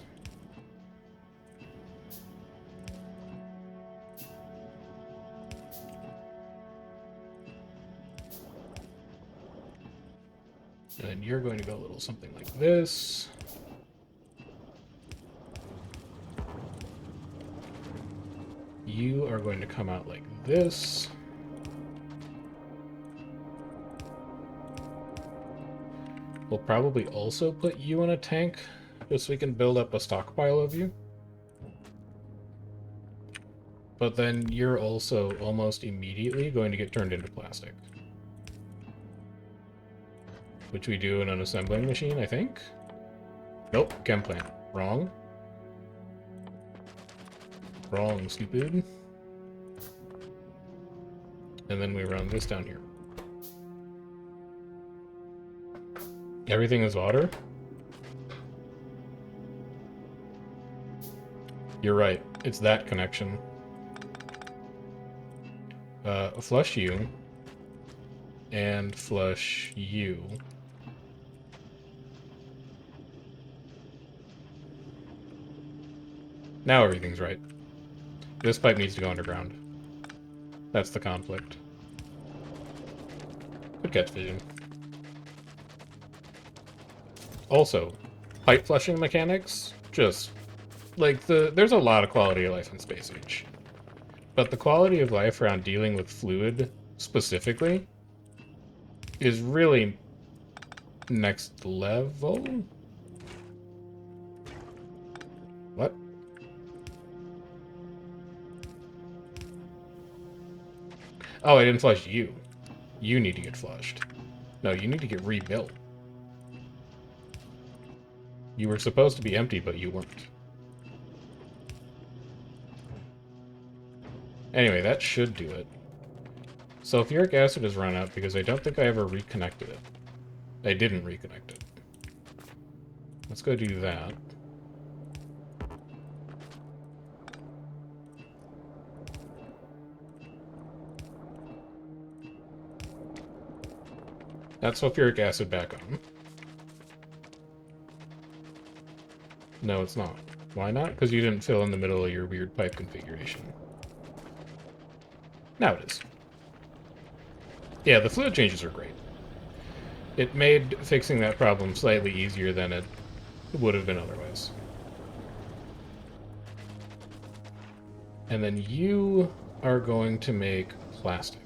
And then you're going to go a little something like this. You are going to come out like this. We'll probably also put you in a tank, just so we can build up a stockpile of you. But then you're also almost immediately going to get turned into plastic. Which we do in an assembling machine, I think? Nope, chem plant. Wrong. Wrong, stupid. And then we run this down here. Everything is water? You're right, it's that connection. Flush you. And flush you. Now everything's right. This pipe needs to go underground. That's the conflict. Good catch, Vision. Also, pipe flushing mechanics, just, like, there's a lot of quality of life in Space Age. But the quality of life around dealing with fluid, specifically, is really next level? What? Oh, I didn't flush you. You need to get flushed. No, you need to get rebuilt. You were supposed to be empty, but you weren't. Anyway, that should do it. Sulfuric acid has run out because I don't think I ever reconnected it. I didn't reconnect it. Let's go do that. That's sulfuric acid back on. No, it's not. Why not? Because you didn't fill in the middle of your weird pipe configuration. Now it is. Yeah, the fluid changes are great. It made fixing that problem slightly easier than it would have been otherwise. And then you are going to make plastic.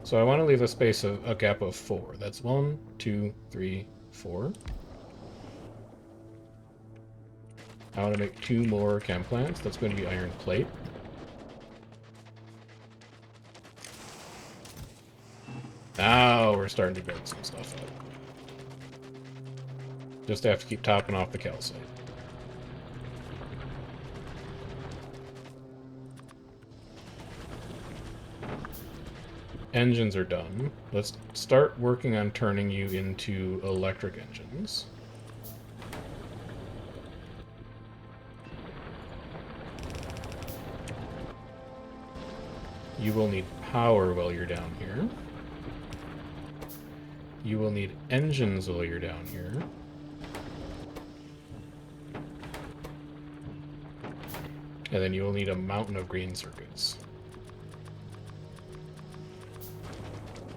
So I want to leave a space of a gap of 4. That's 1, 2, 3, 4. I want to make 2 more chem plants. That's going to be iron plate. Now we're starting to build some stuff up. Just have to keep topping off the calcite. Engines are done. Let's start working on turning you into electric engines. You will need power while you're down here. You will need engines while you're down here. And then you will need a mountain of green circuits.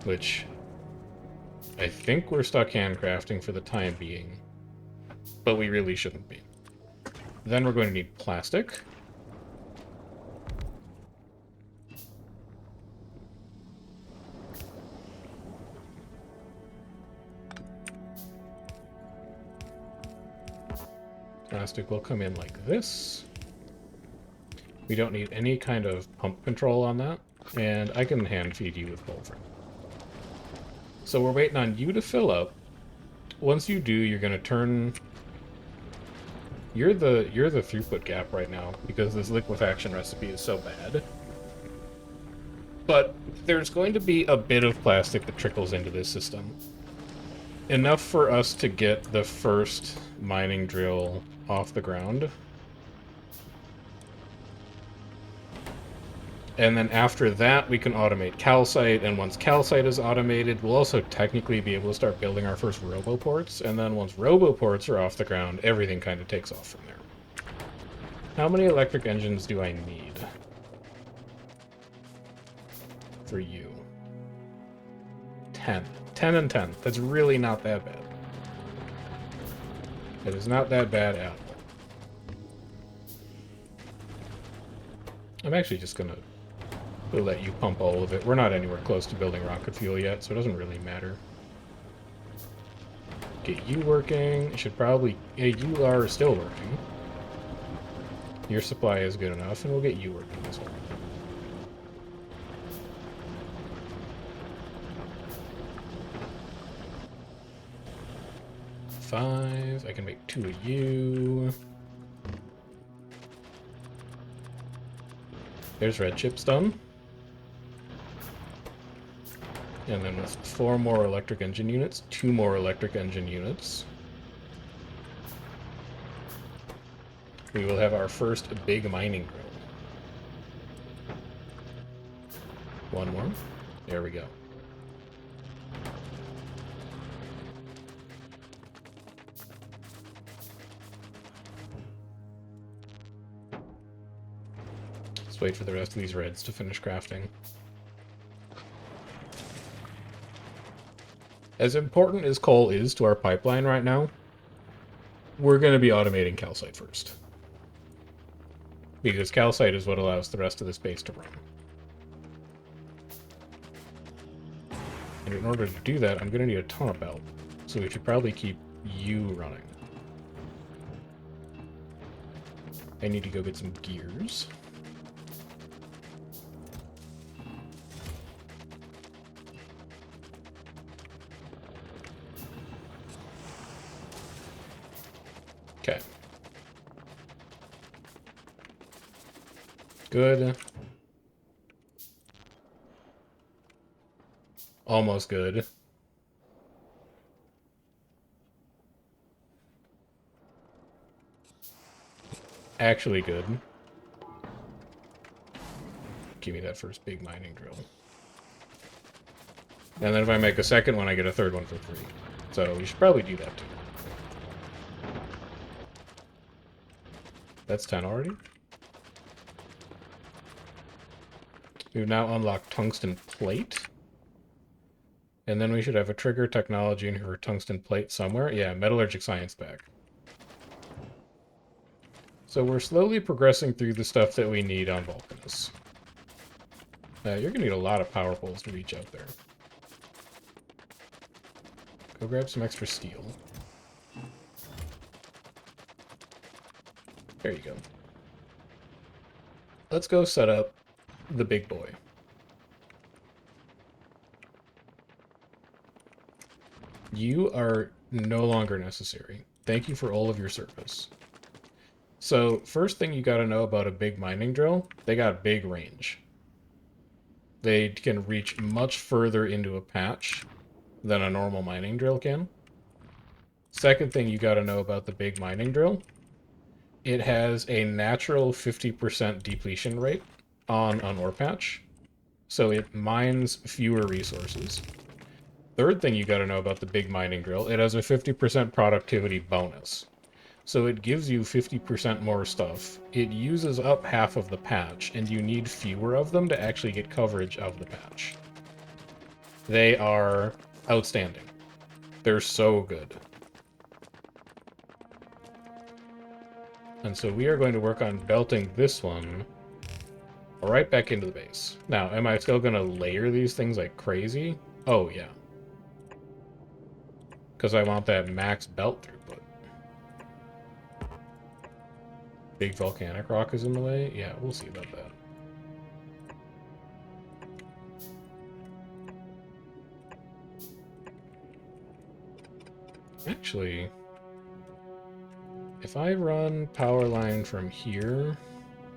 Which I think we're stuck handcrafting for the time being. But we really shouldn't be. Then we're going to need plastic. Plastic will come in like this. We don't need any kind of pump control on that, and I can hand feed you with Bolford. So we're waiting on you to fill up. Once you do, you're gonna turn. You're the throughput gap right now because this liquefaction recipe is so bad. But there's going to be a bit of plastic that trickles into this system. enough for us to get the first mining drill off the ground. And then after that, we can automate calcite, and once calcite is automated, we'll also technically be able to start building our first roboports, and then once roboports are off the ground, everything kind of takes off from there. How many electric engines do I need for you? 10. 10 and 10. That's really not that bad. It is not that bad at all. I'm actually just gonna let you pump all of it. We're not anywhere close to building rocket fuel yet, so it doesn't really matter. Get you working. It should probably... Yeah, you are still working. Your supply is good enough, and we'll get you working as well. Five. I can make 2 of you. There's red chips done. And then with 4 more electric engine units, 2 more electric engine units, we will have our first big mining drill. 1 more. There we go. Let's wait for the rest of these reds to finish crafting. As important as coal is to our pipeline right now, we're going to be automating calcite first. Because calcite is what allows the rest of this base to run. And in order to do that, I'm going to need a ton of belt. So we should probably keep you running. I need to go get some gears. Okay. Good. Almost good. Actually good. Give me that first big mining drill. And then if I make a second one, I get a third one for free. So we should probably do that too. That's 10 already. We've now unlocked tungsten plate. And then we should have a trigger technology in here for tungsten plate somewhere. Yeah, metallurgic science back. So we're slowly progressing through the stuff that we need on Vulcanus. You're going to need a lot of power poles to reach out there. Go grab some extra steel. There you go. Let's go set up the big boy. You are no longer necessary. Thank you for all of your service. So, first thing you gotta know about a big mining drill, they got big range. They can reach much further into a patch than a normal mining drill can. Second thing you gotta know about the big mining drill, it has a natural 50% depletion rate on an ore patch, so it mines fewer resources. Third thing you gotta know about the big mining drill, it has a 50% productivity bonus. So it gives you 50% more stuff. It uses up half of the patch, and you need fewer of them to actually get coverage of the patch. They are outstanding. They're so good. And so we are going to work on belting this one right back into the base. Now, am I still going to layer these things like crazy? Oh, yeah. Because I want that max belt throughput. Big volcanic rock is in the way? Yeah, we'll see about that. Actually, if I run power line from here,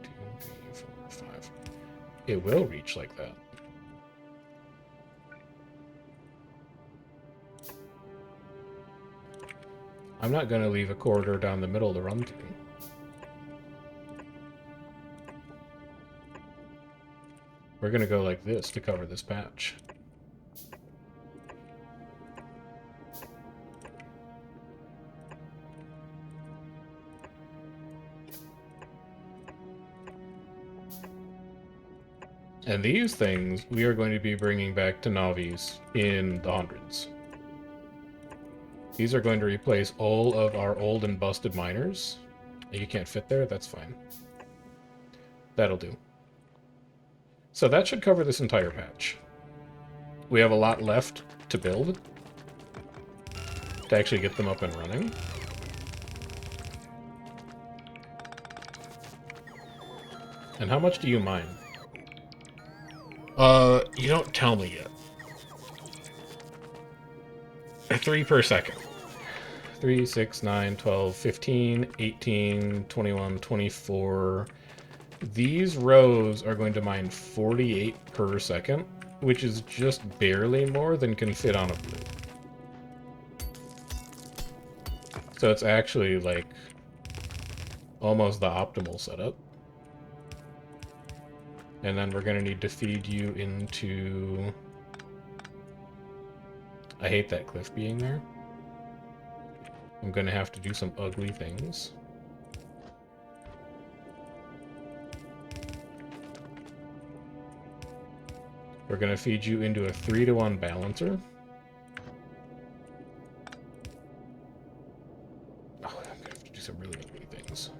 2, 3, 4, 5, it will reach like that. I'm not going to leave a corridor down the middle to run through. We're going to go like this to cover this patch. And these things we are going to be bringing back to Navi's in the hundreds. These are going to replace all of our old and busted miners. You can't fit there? That's fine. That'll do. So that should cover this entire patch. We have a lot left to build to actually get them up and running. And how much do you mine? You don't tell me yet. 3 per second. 3, 6, 9, 12, 15, 18, 21, 24. These rows are going to mine 48 per second, which is just barely more than can fit on a blue. So it's actually, like, almost the optimal setup. And then we're going to need to feed you into... I hate that cliff being there. I'm going to have to do some ugly things. We're going to feed you into a 3-to-1 balancer. Oh, I'm going to have to do some really ugly things.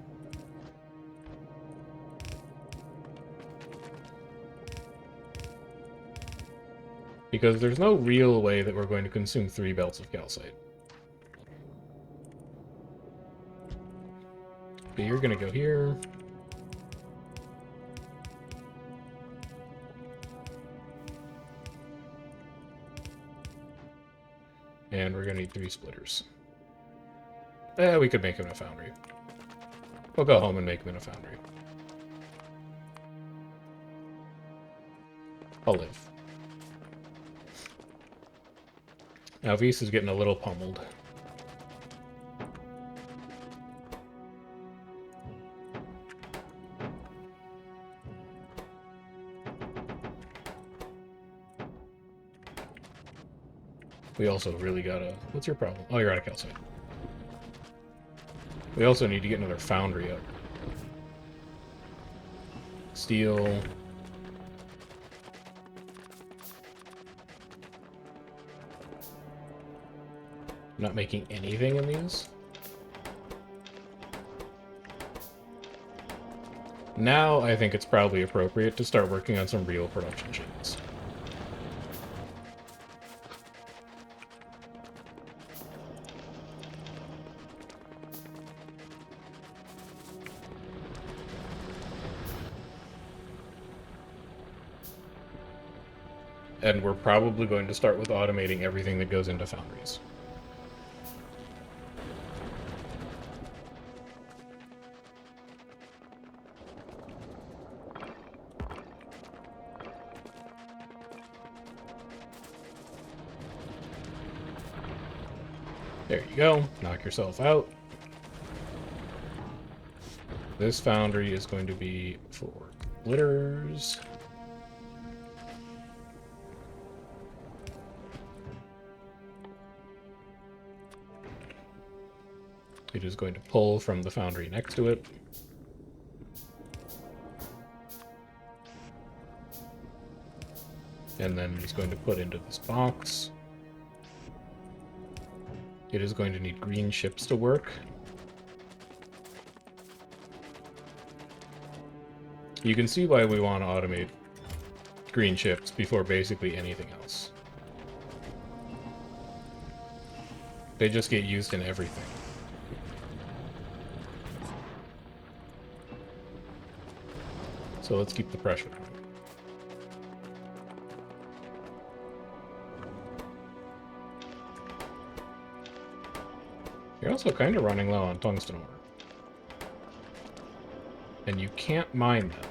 Because there's no real way that we're going to consume 3 belts of calcite. But you're going to go here. And we're going to need 3 splitters. We could make them in a foundry. We'll go home and make them in a foundry. I'll live. Now, Vise is getting a little pummeled. We also really gotta... What's your problem? Oh, you're out of calcite. We also need to get another foundry up. Steel... I'm not making anything in these. Now I think it's probably appropriate to start working on some real production chains. And we're probably going to start with automating everything that goes into foundries. There you go. Knock yourself out. This foundry is going to be for splitters. It is going to pull from the foundry next to it. And then it's going to put into this box. It is going to need green ships to work. You can see why we want to automate green ships before basically anything else. They just get used in everything. So let's keep the pressure on. You're also kind of running low on tungsten ore. And you can't mine that.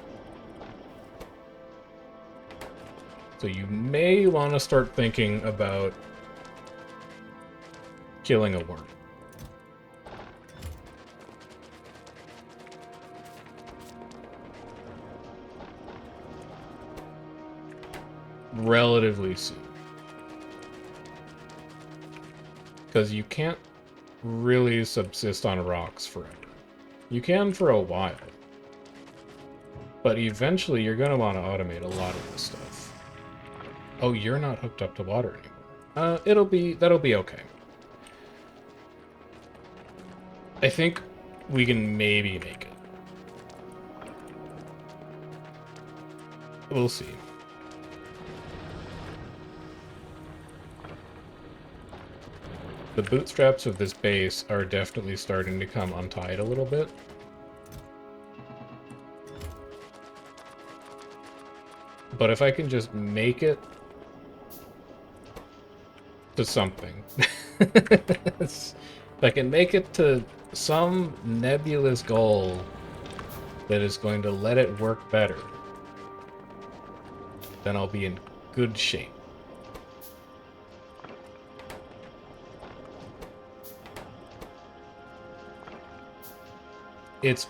So you may want to start thinking about killing a worm. relatively soon. Because you can't really subsist on rocks forever. You can for a while. But eventually you're going to want to automate a lot of this stuff. Oh, you're not hooked up to water anymore. That'll be okay. I think we can maybe make it. We'll see. The bootstraps of this base are definitely starting to come untied a little bit. But if I can just make it to something. If I can make it to some nebulous goal that is going to let it work better, then I'll be in good shape. It's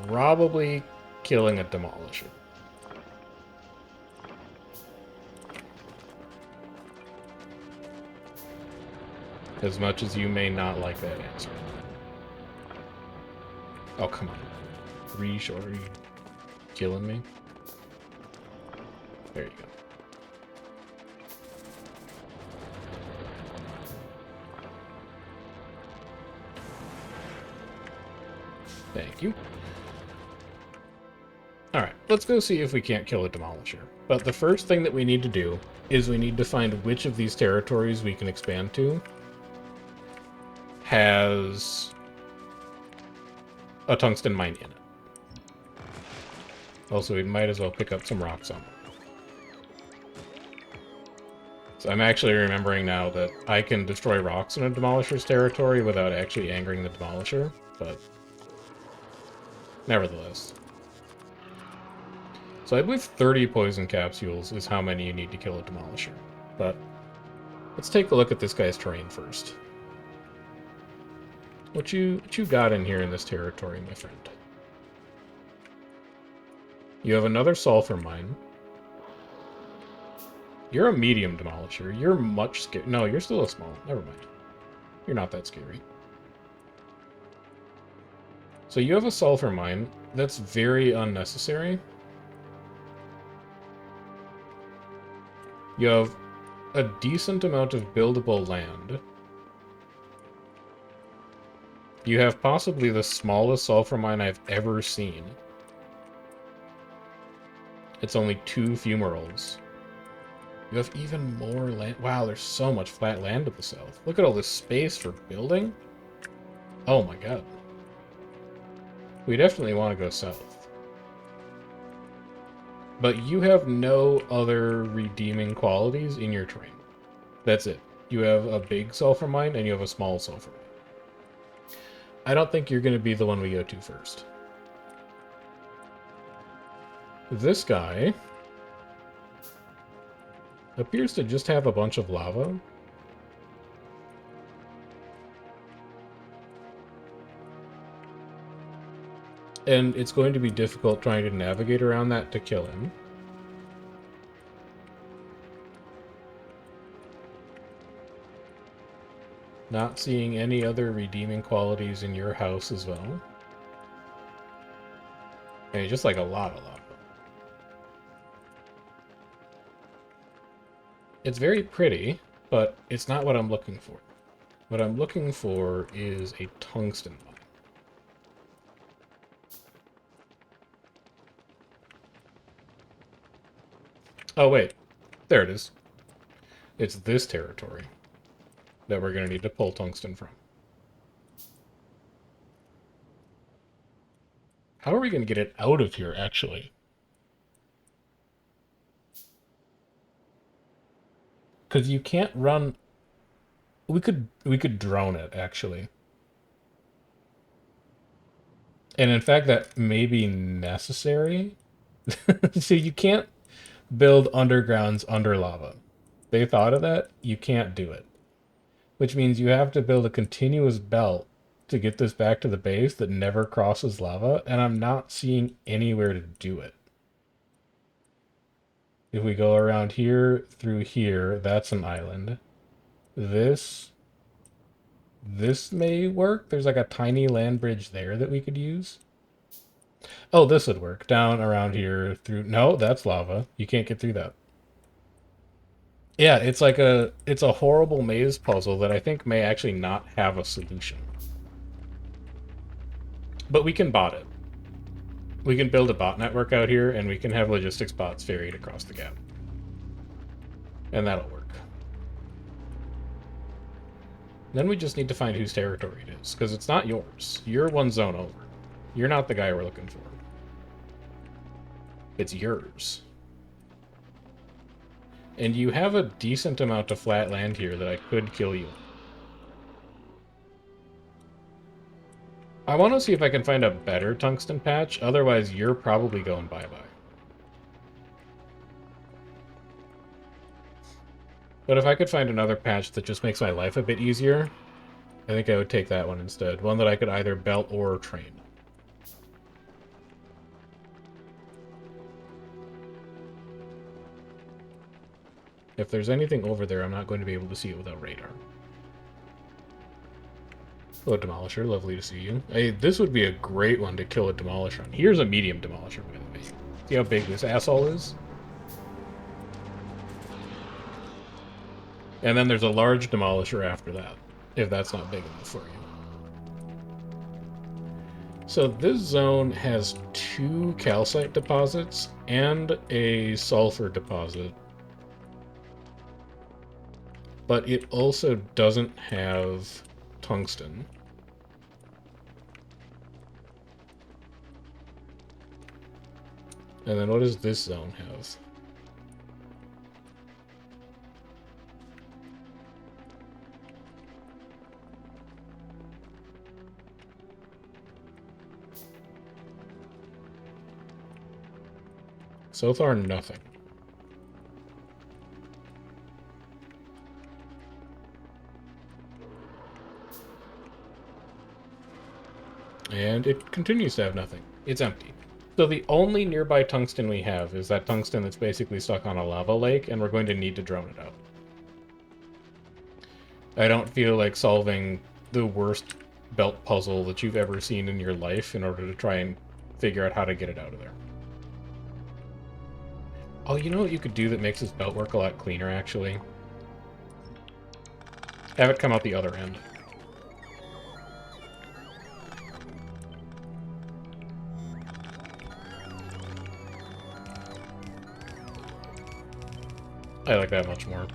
probably killing a demolisher. As much as you may not like that answer. Oh, come on. Reach, or are you killing me? There you go. Thank you. Alright, let's go see if we can't kill a demolisher. But the first thing that we need to do is we need to find which of these territories we can expand to has a tungsten mine in it. Also, we might as well pick up some rocks on it. So I'm actually remembering now that I can destroy rocks in a demolisher's territory without actually angering the demolisher, but nevertheless. So I believe 30 poison capsules is how many you need to kill a demolisher. But let's take a look at this guy's terrain first. What you got in here in this territory, my friend? You have another sulfur mine. You're a medium demolisher. You're much scary. No, you're still a small. Never mind. You're not that scary. So you have a sulfur mine. That's very unnecessary. You have a decent amount of buildable land. You have possibly the smallest sulfur mine I've ever seen. It's only 2 fumaroles. You have even more land. Wow, there's so much flat land to the south. Look at all this space for building. Oh my god. We definitely want to go south. But you have no other redeeming qualities in your terrain. That's it. You have a big sulfur mine and you have a small sulfur mine. I don't think you're going to be the one we go to first. This guy appears to just have a bunch of lava. And it's going to be difficult trying to navigate around that to kill him. Not seeing any other redeeming qualities in your house as well. I mean, just like a lot of lava. It's very pretty, but it's not what I'm looking for. What I'm looking for is a tungsten mine. Oh, wait. There it is. It's this territory that we're going to need to pull tungsten from. How are we going to get it out of here, actually? Because you can't run... We could drone it, actually. And in fact, that may be necessary. So you can't build undergrounds under lava. They thought of that. You can't do it. Which means you have to build a continuous belt to get this back to the base that never crosses lava, and I'm not seeing anywhere to do it. If we go around here through here, that's an island. This may work. There's like a tiny land bridge there that we could use. Oh, this would work. Down around here through... No, that's lava. You can't get through that. Yeah, it's a horrible maze puzzle that I think may actually not have a solution. But we can bot it. We can build a bot network out here, and we can have logistics bots ferried across the gap. And that'll work. Then we just need to find whose territory it is, because it's not yours. You're one zone over. You're not the guy we're looking for. It's yours. And you have a decent amount of flat land here that I could kill you. I want to see if I can find a better tungsten patch, otherwise you're probably going bye-bye. But if I could find another patch that just makes my life a bit easier, I think I would take that one instead. One that I could either belt or train. If there's anything over there, I'm not going to be able to see it without radar. Hello, Demolisher. Lovely to see you. Hey, this would be a great one to kill a Demolisher on. Here's a medium Demolisher, by the way. See how big this asshole is? And then there's a large Demolisher after that, if that's not big enough for you. So this zone has 2 calcite deposits and a sulfur deposit. But it also doesn't have tungsten. And then what does this zone have? So far, nothing. And it continues to have nothing. It's empty. So the only nearby tungsten we have is that tungsten that's basically stuck on a lava lake, and we're going to need to drone it out. I don't feel like solving the worst belt puzzle that you've ever seen in your life in order to try and figure out how to get it out of there. Oh, you know what you could do that makes this belt work a lot cleaner, actually? Have it come out the other end. I like that much more.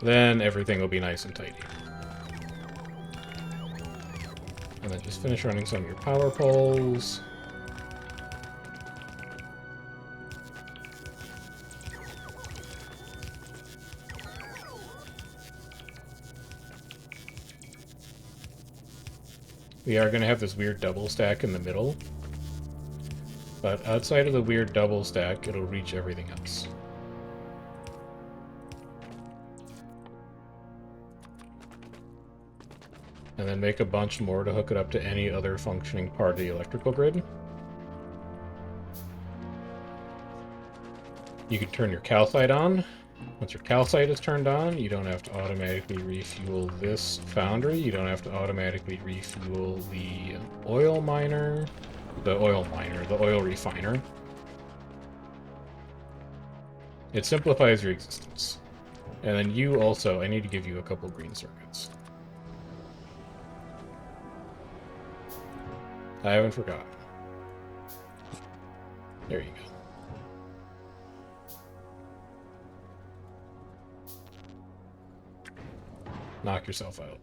Then everything will be nice and tidy. And then just finish running some of your power poles. We are going to have this weird double stack in the middle. But outside of the weird double stack, it'll reach everything else. And then make a bunch more to hook it up to any other functioning part of the electrical grid. You can turn your calcite on. Once your calcite is turned on, you don't have to automatically refuel this foundry. You don't have to automatically refuel the oil miner. The oil refiner. It simplifies your existence. And then you also, I need to give you a couple green circuits. I haven't forgotten. There you go. Knock yourself out.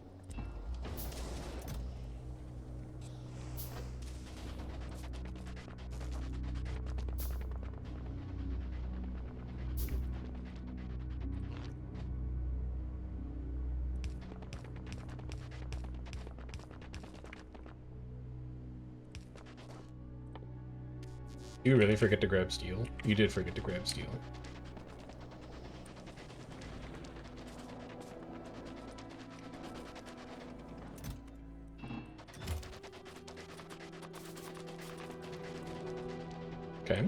You really forget to grab steel? You did forget to grab steel. Okay.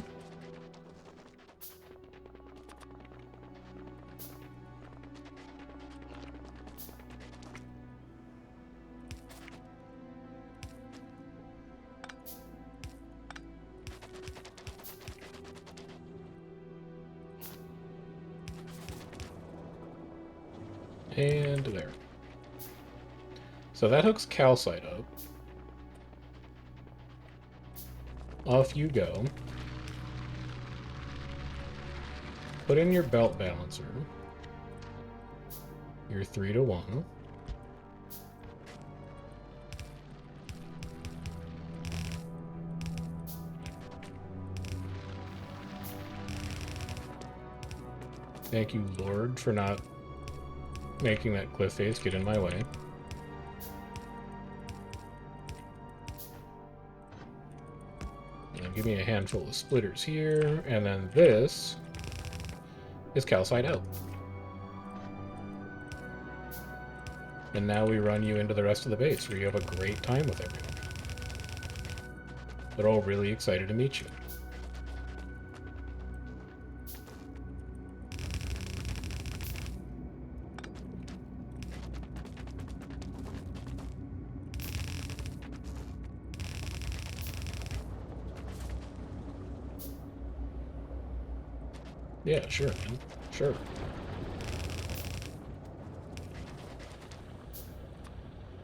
And there. So that hooks calcite up. Off you go. Put in your belt balancer. You're 3 to 1. Thank you, Lord, for not making that cliff face get in my way. And give me a handful of splitters here, and then this is calcite out. And now we run you into the rest of the base, where you have a great time with everyone. They're all really excited to meet you. Yeah, sure, man. Sure.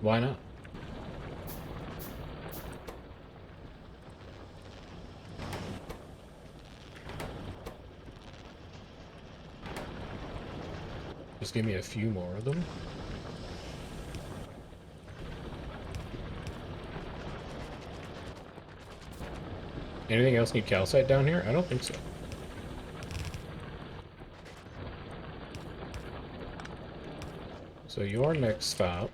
Why not? Just give me a few more of them. Anything else need calcite down here? I don't think so. So your next stop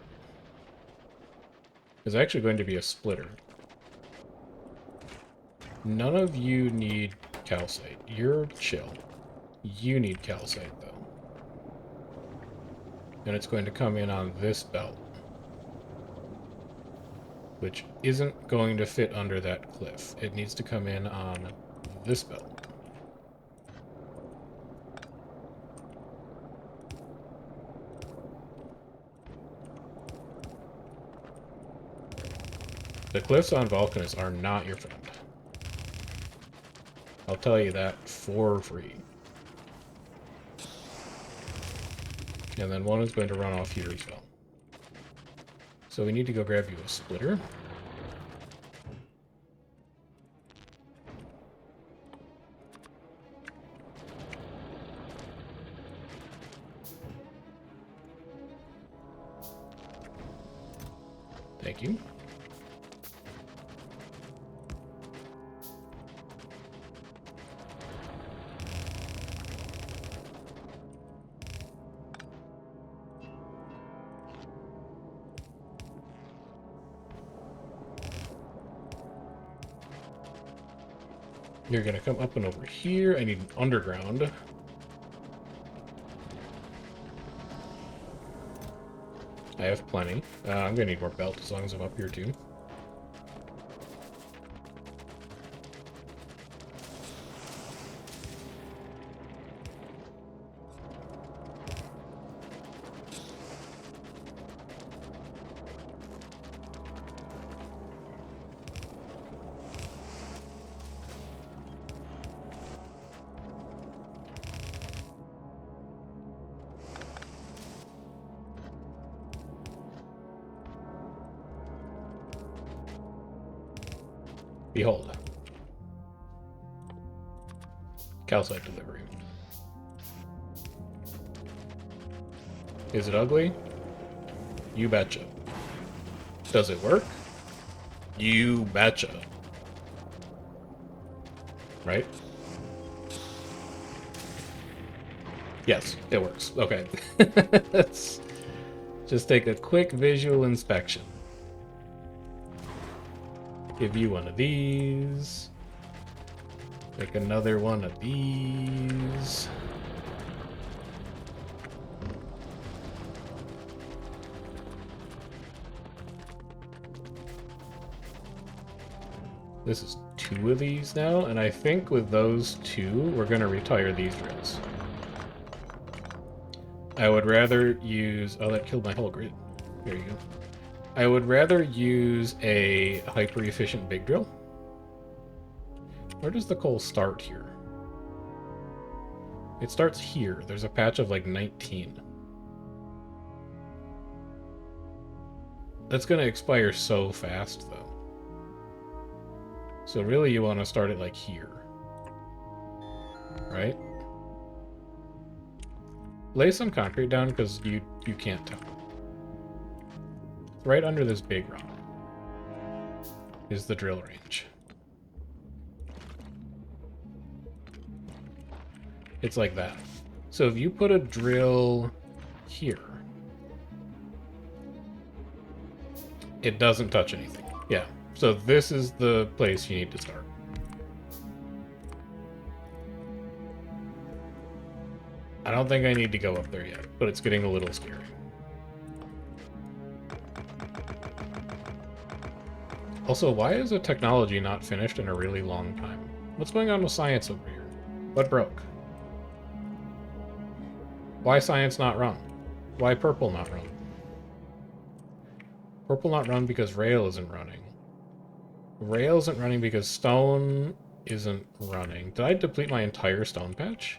is actually going to be a splitter. None of you need calcite. You're chill. You need calcite, though. And it's going to come in on this belt, which isn't going to fit under that cliff. It needs to come in on this belt. The cliffs on Vulcanus are not your friend. I'll tell you that for free. And then one is going to run off here as well. So we need to go grab you a splitter. Thank you. You're gonna come up and over here. I need an underground. I have plenty. I'm gonna need more belt as long as I'm up here too. Behold. Calcite delivery. Is it ugly? You betcha. Does it work? You betcha. Right? Yes, it works. Okay. Let's just take a quick visual inspection. Give you one of these. Make another one of these. This is 2 of these now, and I think with those 2, we're going to retire these drills. I would rather use... Oh, that killed my whole grid. There you go. I would rather use a hyper-efficient big drill. Where does the coal start here? It starts here. There's a patch of like 19. That's going to expire so fast, though. So really you want to start it like here. Right? Lay some concrete down because you can't tell. Right under this big rock is the drill range. It's like that. So if you put a drill here, it doesn't touch anything. Yeah. So this is the place you need to start. I don't think I need to go up there yet, but it's getting a little scary. Also, why is the technology not finished in a really long time? What's going on with science over here? What broke? Why science not run? Why purple not run? Purple not run because rail isn't running. Rail isn't running because stone isn't running. Did I deplete my entire stone patch?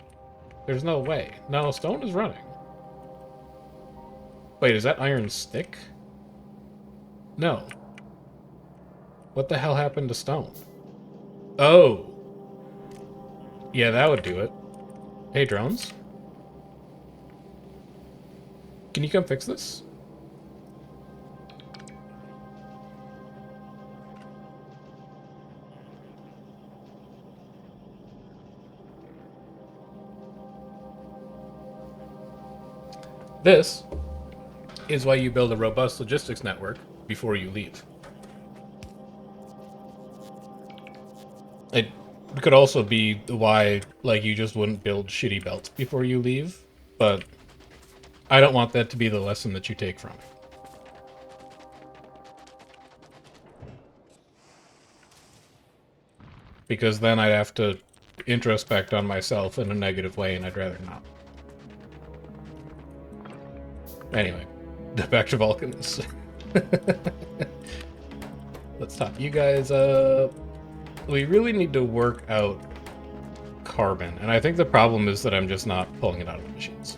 There's no way. No, stone is running. Wait, is that iron stick? No. What the hell happened to stone? Oh. Yeah, that would do it. Hey, drones. Can you come fix this? This is why you build a robust logistics network before you leave. It could also be why, like, you just wouldn't build shitty belts before you leave, but I don't want that to be the lesson that you take from it. Because then I'd have to introspect on myself in a negative way, and I'd rather not. Anyway, back to Vulcanus. Let's top you guys up. We really need to work out carbon, and I think the problem is that I'm just not pulling it out of the machines.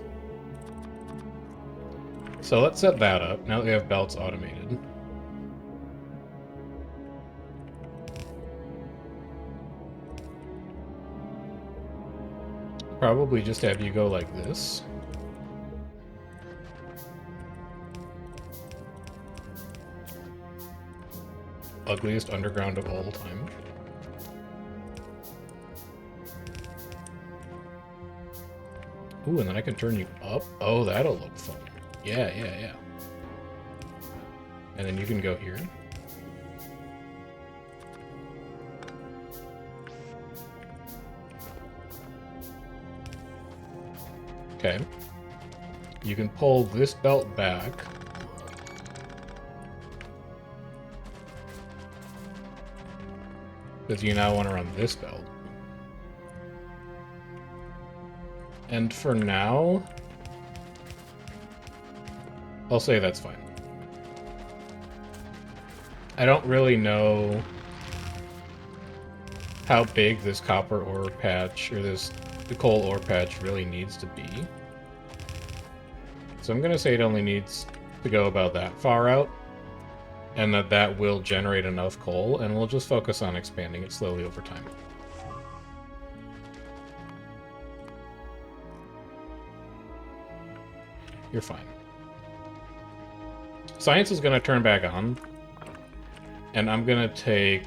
So let's set that up, now that we have belts automated. Probably just have you go like this. Ugliest underground of all time. Ooh, and then I can turn you up. Oh, that'll look fun. Yeah. And then you can go here. Okay. You can pull this belt back. Because you now want to run this belt. And for now, I'll say that's fine. I don't really know how big this copper ore patch, or the coal ore patch really needs to be. So I'm going to say it only needs to go about that far out, and that will generate enough coal, and we'll just focus on expanding it slowly over time. You're fine. Science is going to turn back on, and I'm going to take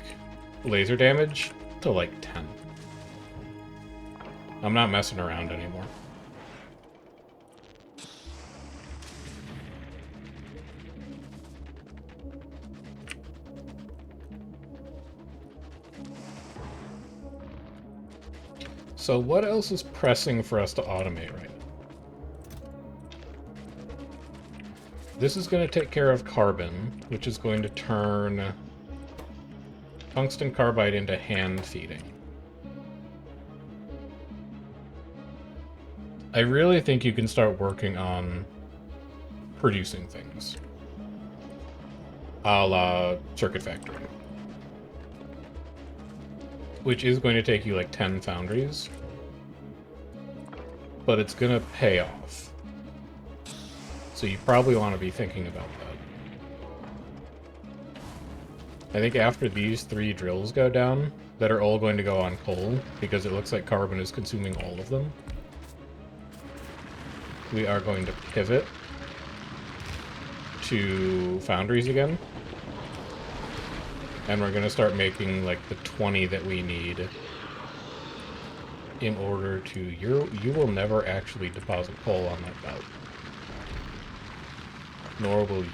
laser damage to like 10. I'm not messing around anymore. So what else is pressing for us to automate right now? This is going to take care of carbon, which is going to turn tungsten carbide into hand feeding. I really think you can start working on producing things. A la Circuit Factory. Which is going to take you like 10 foundries. But it's going to pay off. So you probably want to be thinking about that. I think after these 3 drills go down, that are all going to go on coal, because it looks like carbon is consuming all of them, we are going to pivot to foundries again. And we're going to start making like the 20 that we need in order to... You will never actually deposit coal on that belt. Nor will you.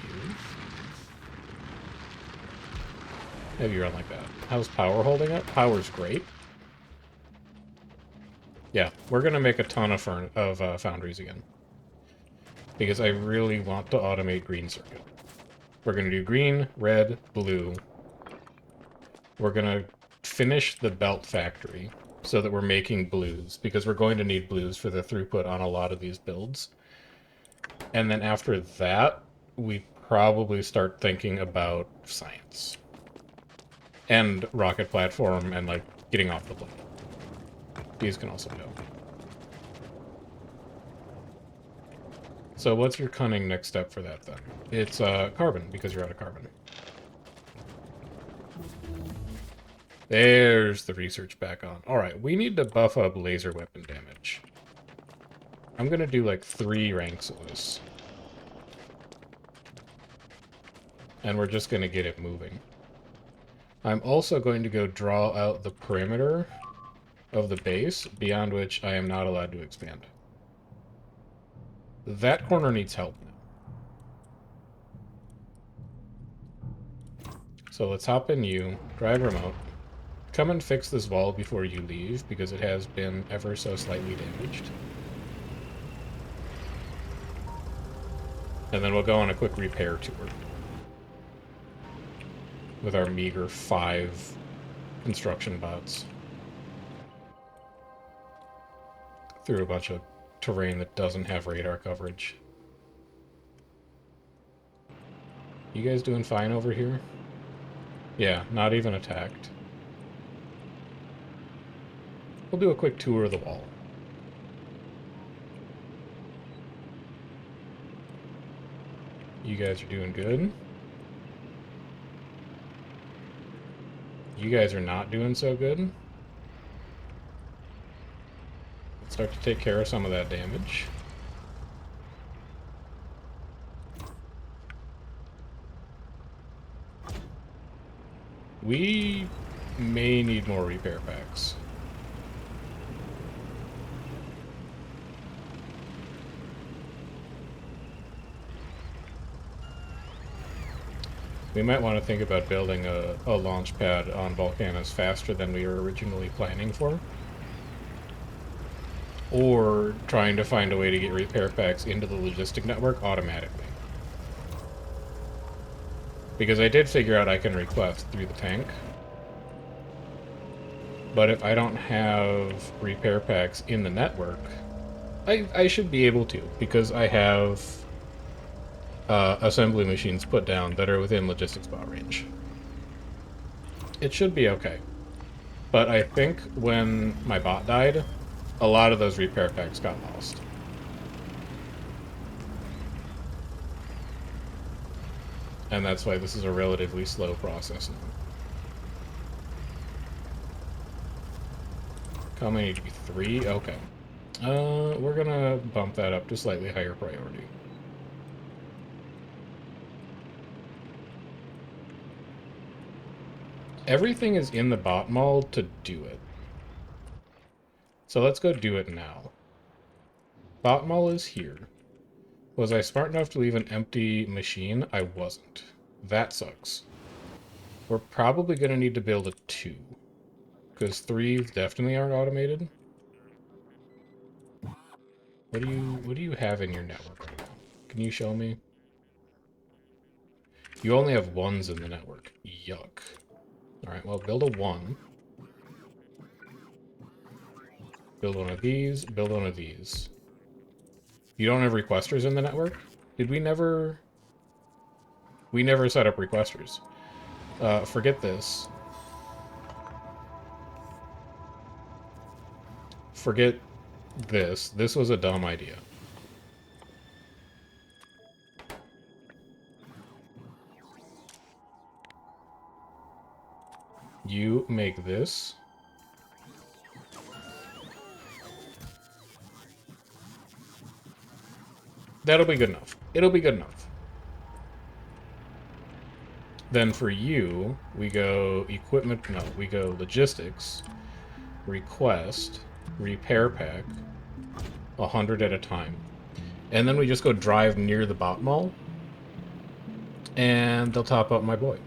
Have you run like that? How's power holding up? Power's great. Yeah, we're going to make a ton of foundries again. Because I really want to automate green circuit. We're going to do green, red, blue. We're going to finish the belt factory so that we're making blues, because we're going to need blues for the throughput on a lot of these builds. And then after that, we probably start thinking about science. And rocket platform and, like, getting off the plane. These can also go. So what's your cunning next step for that, then? It's carbon, because you're out of carbon. There's the research back on. Alright, we need to buff up laser weapon damage. I'm gonna do like 3 ranks of this. And we're just gonna get it moving. I'm also going to go draw out the perimeter of the base, beyond which I am not allowed to expand. That corner needs help now. So let's hop in you, drive remote. Come and fix this wall before you leave, because it has been ever so slightly damaged. And then we'll go on a quick repair tour. With our meager 5 construction bots. Through a bunch of terrain that doesn't have radar coverage. You guys doing fine over here? Yeah, not even attacked. We'll do a quick tour of the wall. You guys are doing good. You guys are not doing so good. Let's start to take care of some of that damage. We may need more repair packs. We might want to think about building a launch pad on Vulcanus faster than we were originally planning for. Or trying to find a way to get repair packs into the logistic network automatically. Because I did figure out I can request through the tank. But if I don't have repair packs in the network, I should be able to, because I have assembly machines put down that are within logistics bot range. It should be okay. But I think when my bot died, a lot of those repair packs got lost. And that's why this is a relatively slow process now. How many need to be 3? Okay. We're gonna bump that up to slightly higher priority. Everything is in the bot mall to do it. So let's go do it now. Bot mall is here. Was I smart enough to leave an empty machine? I wasn't. That sucks. We're probably going to need to build a 2. Because 3 definitely aren't automated. What do you have in your network right now? Can you show me? You only have 1s in the network. Yuck. Alright, well, build a 1. Build one of these, build one of these. You don't have requesters in the network? Did we never... We never set up requesters. Forget this. Forget this. This was a dumb idea. You make this. That'll be good enough. It'll be good enough. Then for you, we go equipment, no, we go logistics, request, repair pack, 100 at a time. And then we just go drive near the bot mall, and they'll top up my boy.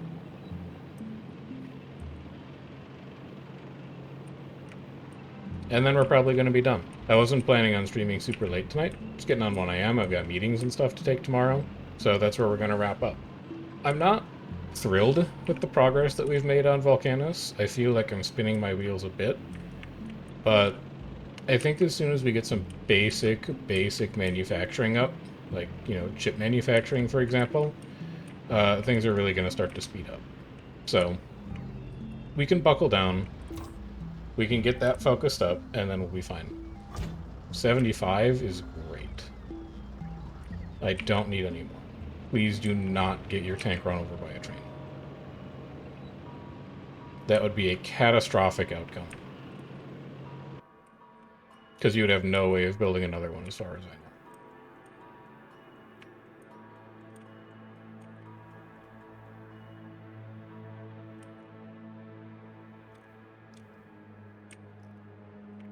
And then we're probably going to be done. I wasn't planning on streaming super late tonight. It's getting on 1 a.m. I've got meetings and stuff to take tomorrow, so that's where we're going to wrap up. I'm not thrilled with the progress that we've made on Vulcanus. I feel like I'm spinning my wheels a bit, but I think as soon as we get some basic manufacturing up, like, you know, chip manufacturing, for example, things are really going to start to speed up. So, we can buckle down, we can get that focused up, and then we'll be fine. 75 is great. I don't need any more. Please do not get your tank run over by a train. That would be a catastrophic outcome. Because you would have no way of building another one, as far as I know.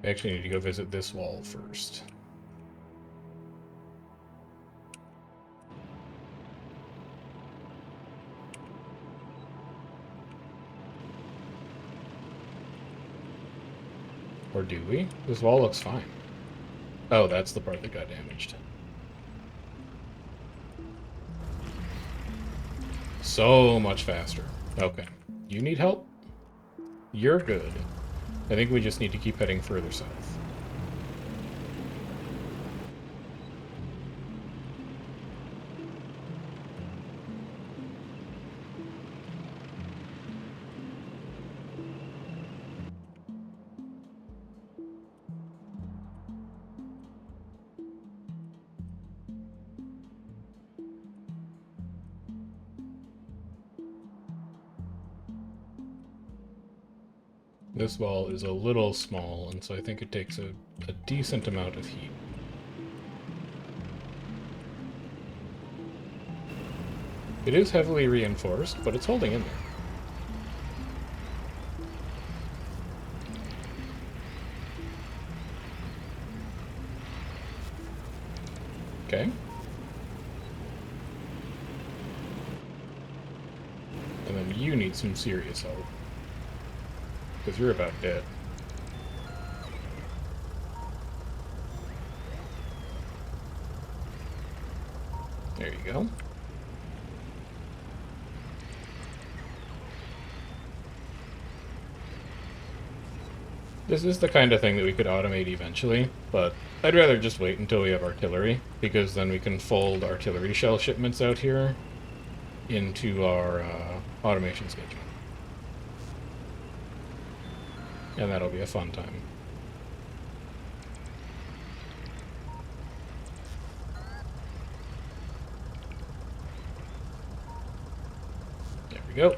I actually need to go visit this wall first. Or do we? This wall looks fine. Oh, that's the part that got damaged. So much faster. Okay. You need help? You're good. I think we just need to keep heading further south. This wall is a little small, and so I think it takes a decent amount of heat. It is heavily reinforced, but it's holding in there. Okay. And then you need some serious help. Because you're about dead. There you go. This is the kind of thing that we could automate eventually, but I'd rather just wait until we have artillery, because then we can fold artillery shell shipments out here into our automation schedule. And that'll be a fun time. There we go.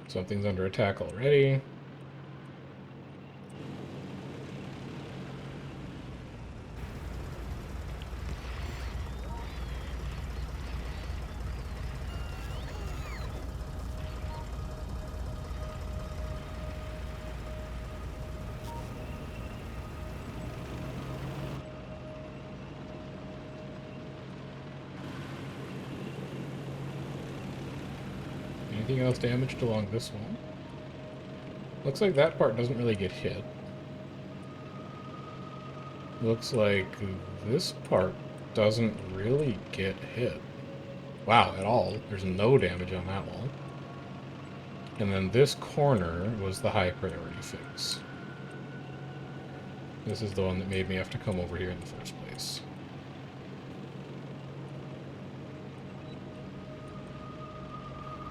Something's under attack already. Anything else damaged along this one? Looks like that part doesn't really get hit. Looks like this part doesn't really get hit. Wow, at all. There's no damage on that wall. And then this corner was the high priority fix. This is the one that made me have to come over here in the first place.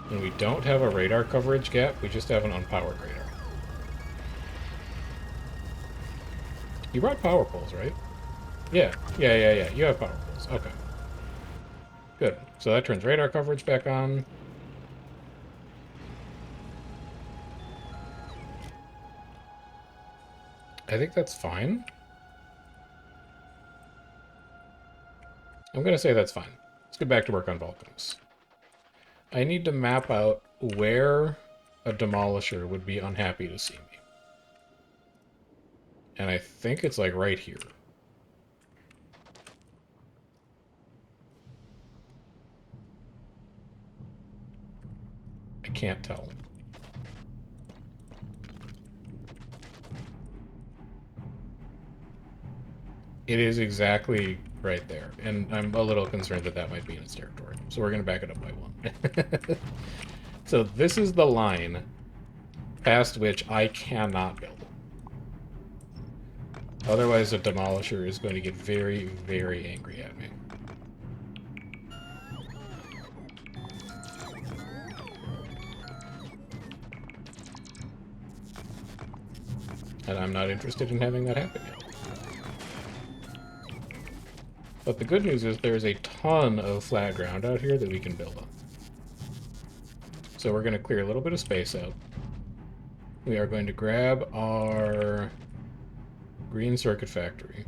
And we don't have a radar coverage gap, we just have an unpowered radar. You brought power poles, right? Yeah. You have power poles. Okay. Good. So that turns radar coverage back on. I think that's fine. I'm going to say that's fine. Let's get back to work on Vulcanus. I need to map out where a demolisher would be unhappy to see me. And I think it's like right here. I can't tell. It is exactly right there. And I'm a little concerned that that might be in its territory. So we're going to back it up by one. So this is the line past which I cannot build. Otherwise, a demolisher is going to get very, very angry at me. And I'm not interested in having that happen yet. But the good news is there's a ton of flat ground out here that we can build on. So we're going to clear a little bit of space out. We are going to grab our green circuit factory.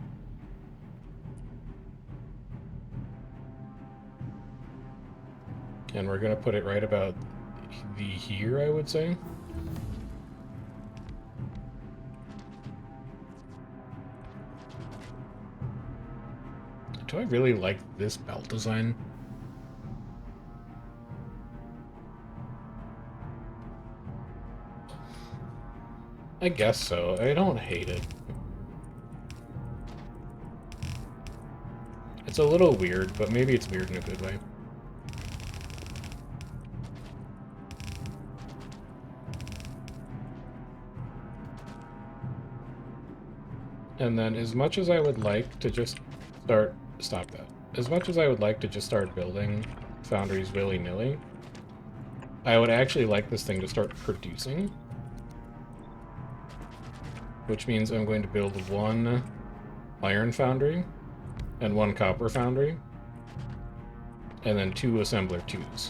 And we're going to put it right about here, I would say. Do I really like this belt design? I guess so. I don't hate it. It's a little weird, but maybe it's weird in a good way. And then as much as I would like to just start... Stop that. As much as I would like to just start building foundries willy-nilly, I would actually like this thing to start producing. Which means I'm going to build one iron foundry and one copper foundry, and then 2 assembler 2s.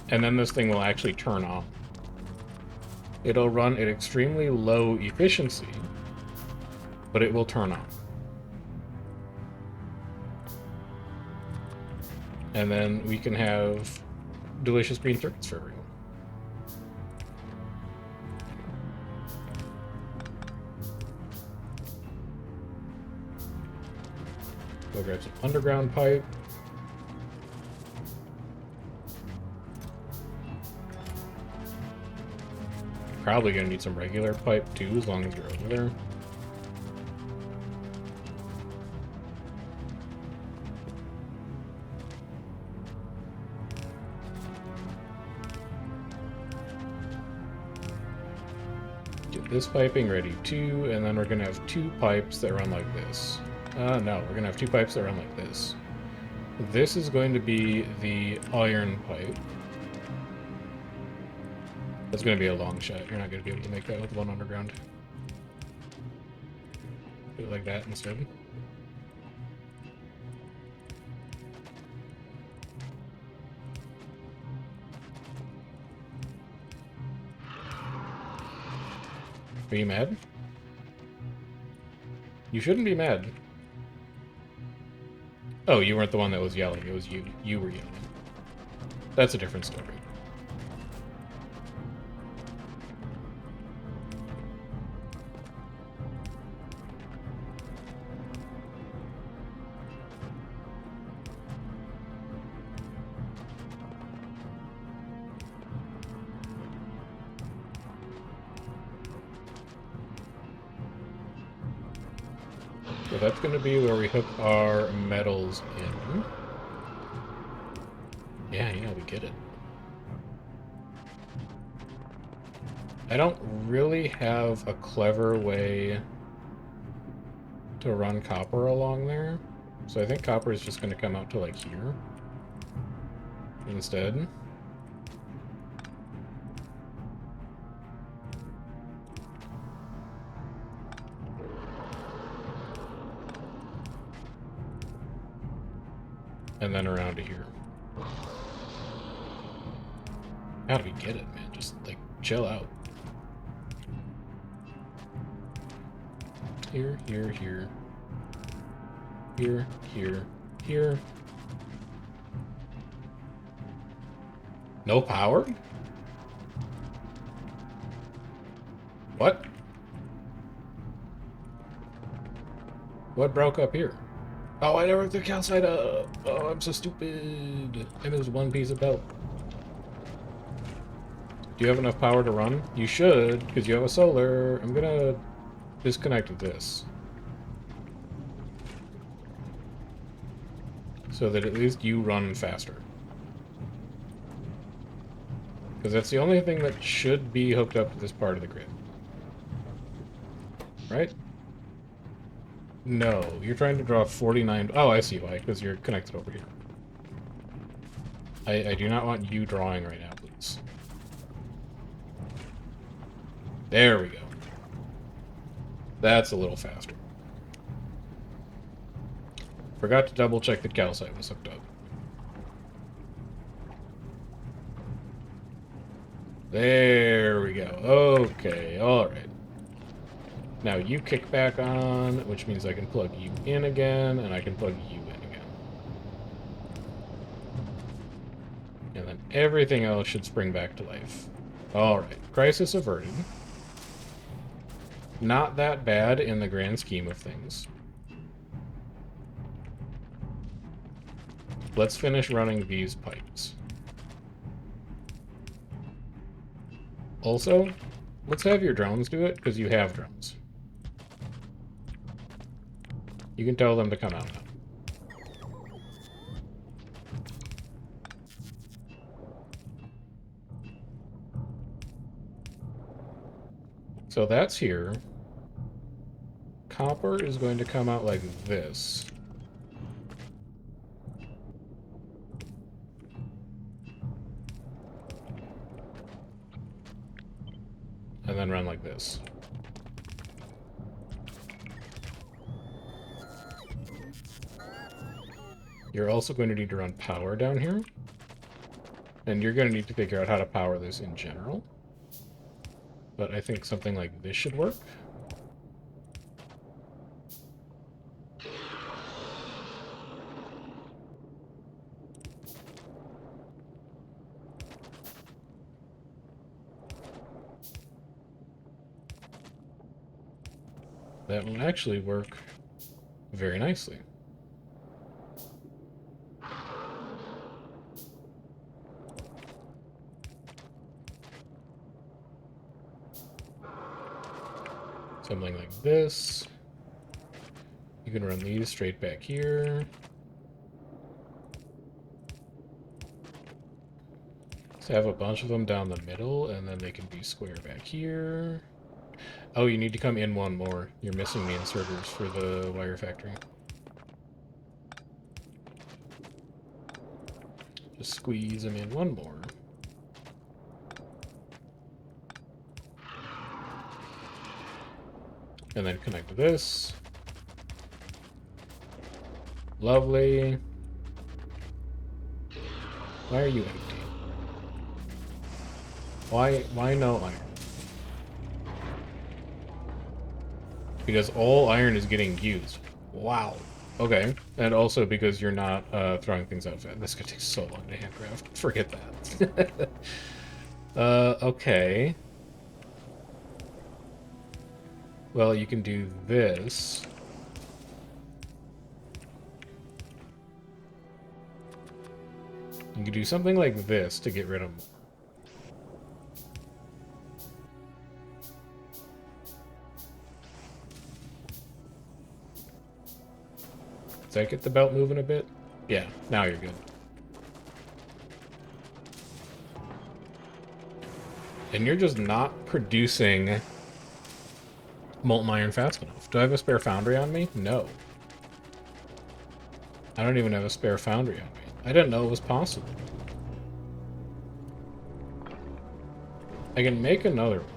And then this thing will actually turn on. It'll run at extremely low efficiency, but it will turn on. And then we can have delicious green circuits for everyone. Go grab some underground pipe. Probably gonna need some regular pipe too, as long as you're over there. Get this piping ready too, and then we're gonna have 2 pipes that run like this. No, we're gonna have 2 pipes that run like this. This is going to be the iron pipe. That's going to be a long shot. You're not going to be able to make that with one underground. Do it like that instead. Are you mad? You shouldn't be mad. Oh, you weren't the one that was yelling. It was you. You were yelling. That's a different story. So that's going to be where we hook our metals in. Yeah, we get it. I don't really have a clever way to run copper along there. So I think copper is just going to come out to, like, here instead. And then around to here. How do we get it, man? Just, like, chill out. Here, here, here. Here, here, here. No power? What? What broke up here? Oh, I never hooked the calcite up. Oh, I'm so stupid. And there's one piece of belt. Do you have enough power to run? You should, because you have a solar. I'm gonna disconnect this. So that at least you run faster. Because that's the only thing that should be hooked up to this part of the grid. Right? No, you're trying to draw 49... Oh, I see why, because you're connected over here. I do not want you drawing right now, please. There we go. That's a little faster. Forgot to double check that calcite was hooked up. There we go. Okay, alright. Now you kick back on, which means I can plug you in again, and I can plug you in again. And then everything else should spring back to life. Alright, crisis averted. Not that bad in the grand scheme of things. Let's finish running these pipes. Also, let's have your drones do it, because you have drones. You can tell them to come out now. So that's here. Copper is going to come out like this. And then run like this. You're also going to need to run power down here. And you're going to need to figure out how to power this in general. But I think something like this should work. That will actually work very nicely. Something like this. You can run these straight back here. Let's have a bunch of them down the middle, and then they can be square back here. Oh, you need to come in one more. You're missing the inserters for the wire factory. Just squeeze them in one more. And then connect to this. Lovely. Why are you empty? Why no iron? Because all iron is getting used. Wow. Okay. And also because you're not throwing things out fast. This could take so long to handcraft. Forget that. Okay. Well, you can do this. You can do something like this to get rid of them. that get the belt moving a bit? Yeah, now you're good. And you're just not producing molten iron fast enough. Do I have a spare foundry on me? No. I don't even have a spare foundry on me. I didn't know it was possible. I can make another one.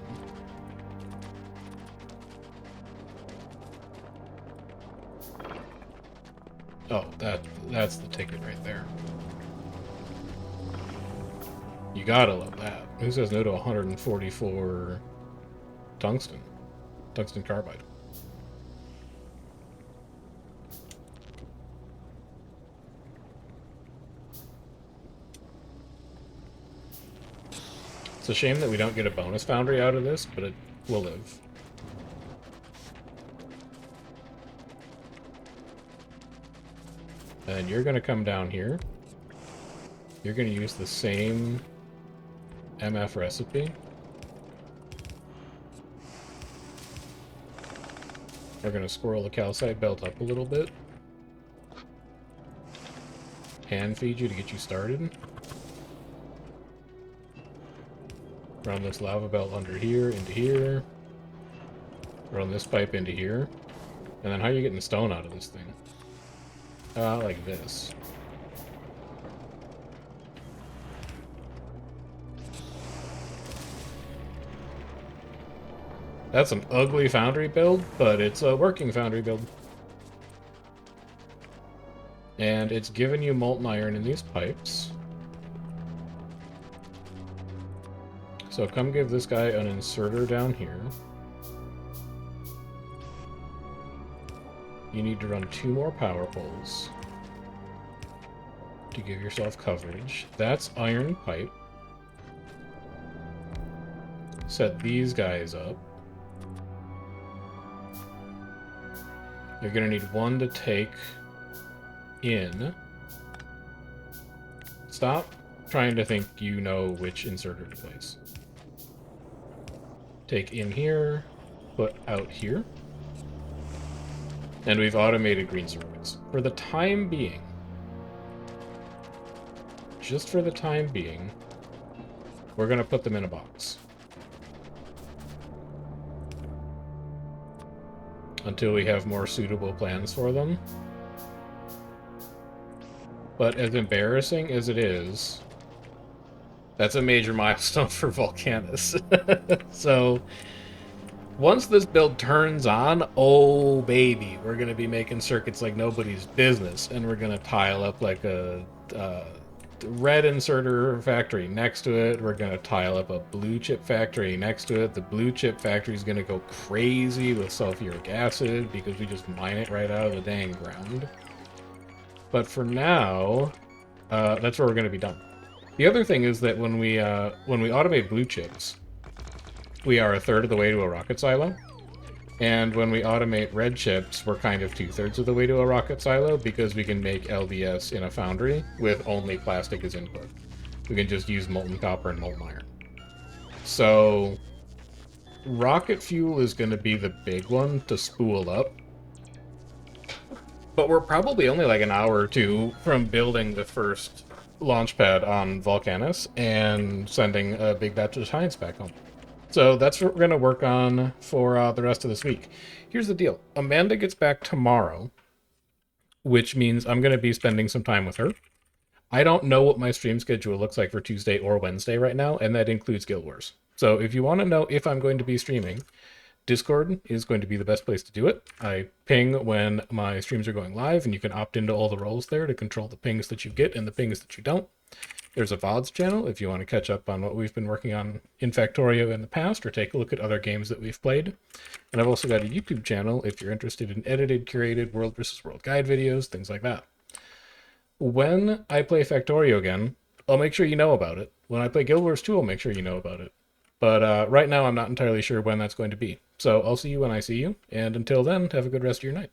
Oh, that's the ticket right there. You gotta love that. Who says no to 144 tungsten? Tungsten carbide. It's a shame that we don't get a bonus foundry out of this, but it will live. And you're gonna come down here. You're gonna use the same MF recipe. We're gonna squirrel the calcite belt up a little bit. Hand feed you to get you started. Run this lava belt under here, into here. Run this pipe into here. And then how are you getting the stone out of this thing? Like this. That's an ugly foundry build, but it's a working foundry build. And it's giving you molten iron in these pipes. So come give this guy an inserter down here. You need to run 2 more power poles to give yourself coverage. That's iron pipe. Set these guys up. You're going to need 1 to take in. Stop trying to think you know which inserter to place. Take in here, put out here. And we've automated green circuits. For the time being, just for the time being, we're going to put them in a box. Until we have more suitable plans for them. But as embarrassing as it is, that's a major milestone for Vulcanus. So, once this build turns on, oh baby, we're going to be making circuits like nobody's business. And we're going to tile up like a red inserter factory next to it. We're going to tile up a blue chip factory next to it. The blue chip factory is going to go crazy with sulfuric acid because we just mine it right out of the dang ground. But for now, that's where we're going to be done. The other thing is that when we automate blue chips, we are 1/3 of the way to a rocket silo. And when we automate red chips, we're kind of 2/3 of the way to a rocket silo because we can make LDS in a foundry with only plastic as input. We can just use molten copper and molten iron. So, rocket fuel is going to be the big one to spool up. But we're probably only like an hour or 2 from building the first launch pad on Vulcanus and sending a big batch of science back home. So that's what we're going to work on for the rest of this week. Here's the deal. Amanda gets back tomorrow, which means I'm going to be spending some time with her. I don't know what my stream schedule looks like for Tuesday or Wednesday right now, and that includes Guild Wars. So if you want to know if I'm going to be streaming, Discord is going to be the best place to do it. I ping when my streams are going live, and you can opt into all the roles there to control the pings that you get and the pings that you don't. There's a VODs channel if you want to catch up on what we've been working on in Factorio in the past, or take a look at other games that we've played. And I've also got a YouTube channel if you're interested in edited, curated World vs. World guide videos, things like that. When I play Factorio again, I'll make sure you know about it. When I play Guild Wars 2, I'll make sure you know about it. But right now, I'm not entirely sure when that's going to be. So I'll see you when I see you, and until then, have a good rest of your night.